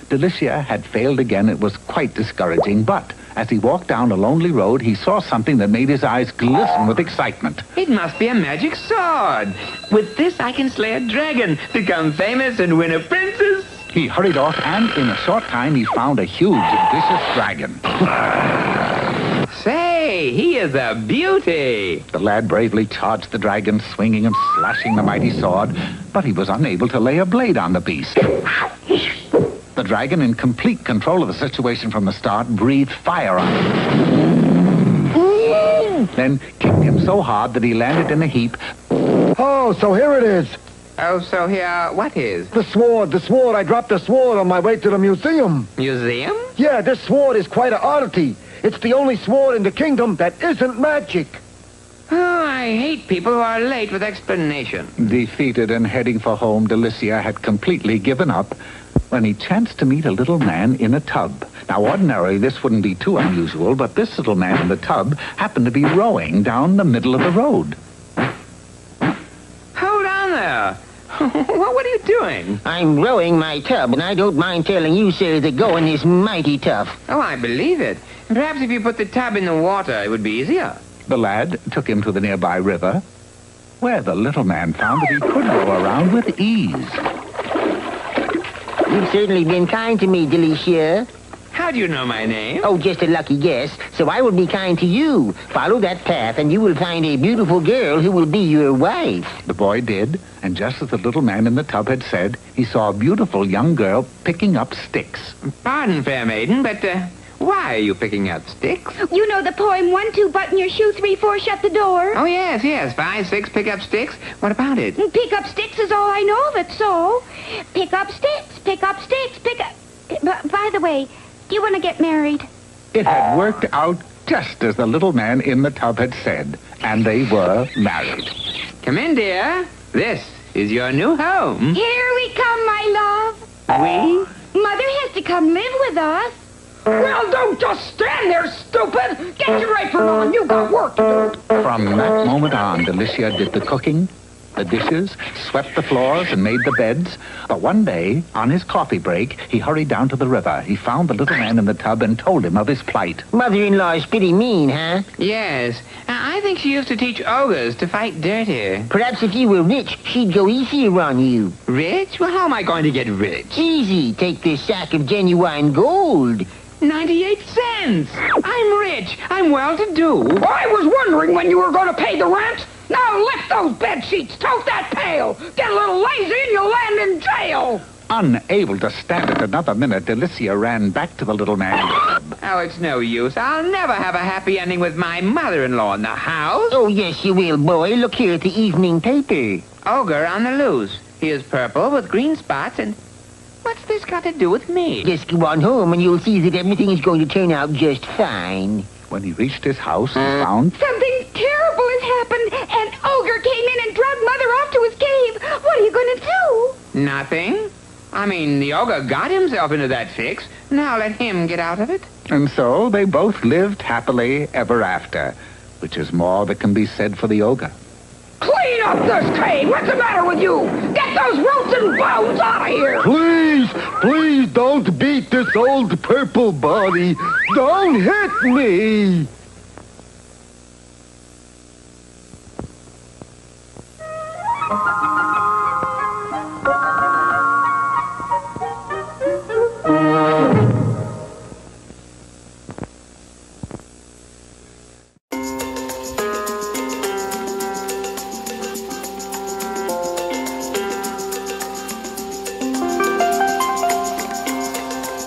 Delicia had failed again. It was quite discouraging, but as he walked down a lonely road, he saw something that made his eyes glisten with excitement. It must be a magic sword. With this, I can slay a dragon, become famous, and win a princess. He hurried off, and in a short time, he found a huge and vicious dragon. Say, he is a beauty. The lad bravely charged the dragon, swinging and slashing the mighty sword, but he was unable to lay a blade on the beast. The dragon, in complete control of the situation from the start, breathed fire on him. Then kicked him so hard that he landed in a heap. Oh, so here it is. Oh, so here, what is? The sword. I dropped the sword on my way to the museum. Museum? Yeah, this sword is quite an oddity. It's the only sword in the kingdom that isn't magic. Oh, I hate people who are late with explanation. Defeated and heading for home, Delicia had completely given up when he chanced to meet a little man in a tub. Now, ordinarily, this wouldn't be too unusual, but this little man in the tub happened to be rowing down the middle of the road. Hold on there. What are you doing? I'm rowing my tub, and I don't mind telling you, sir, the going is mighty tough. Oh, I believe it. Perhaps if you put the tub in the water, it would be easier. The lad took him to the nearby river, where the little man found that he could row around with ease. You've certainly been kind to me, Delicia. How do you know my name? Oh, just a lucky guess. So I will be kind to you. Follow that path, and you will find a beautiful girl who will be your wife. The boy did, and just as the little man in the tub had said, he saw a beautiful young girl picking up sticks. Pardon, fair maiden, but why are you picking up sticks? You know the poem, 1, 2, button your shoe, 3, 4, shut the door. Oh, yes. 5, 6, pick up sticks. What about it? Pick up sticks is all I know of it, so. Pick up sticks, pick up sticks, pick up... By the way, do you want to get married? It had worked out just as the little man in the tub had said, and they were married. Come in, dear. This is your new home. Here we come, my love. We? Mother has to come live with us. Well, don't just stand there, stupid. Get your apron on. You got work to do. From that moment on, Delicia did the cooking, the dishes, swept the floors, and made the beds. But one day, on his coffee break, he hurried down to the river. He found the little man in the tub and told him of his plight. Mother-in-law is pretty mean, huh? Yes. I think she used to teach ogres to fight dirty. Perhaps if you were rich, she'd go easier on you. Rich? Well, how am I going to get rich? Easy. Take this sack of genuine gold. 98 cents. I'm rich. I'm well-to-do. I was wondering when you were going to pay the rent. Now lift those bed sheets, tote that pail. Get a little lazy and you'll land in jail. Unable to stand it another minute, Delicia ran back to the little man in the tub. Oh, it's no use. I'll never have a happy ending with my mother-in-law in the house. Oh, yes, you will, boy. Look here at the evening paper. Ogre on the loose. He is purple with green spots and... What's this got to do with me? Just go on home and you'll see that everything is going to turn out just fine. When he reached his house, he found... Something terrible has happened. An ogre came in and dragged Mother off to his cave. What are you going to do? Nothing. I mean, the ogre got himself into that fix. Now let him get out of it. And so they both lived happily ever after, which is more that can be said for the ogre. Clean up this cave. What's the matter with you? Get those roots and bones out of here. Please don't beat this old purple body. Don't hit me.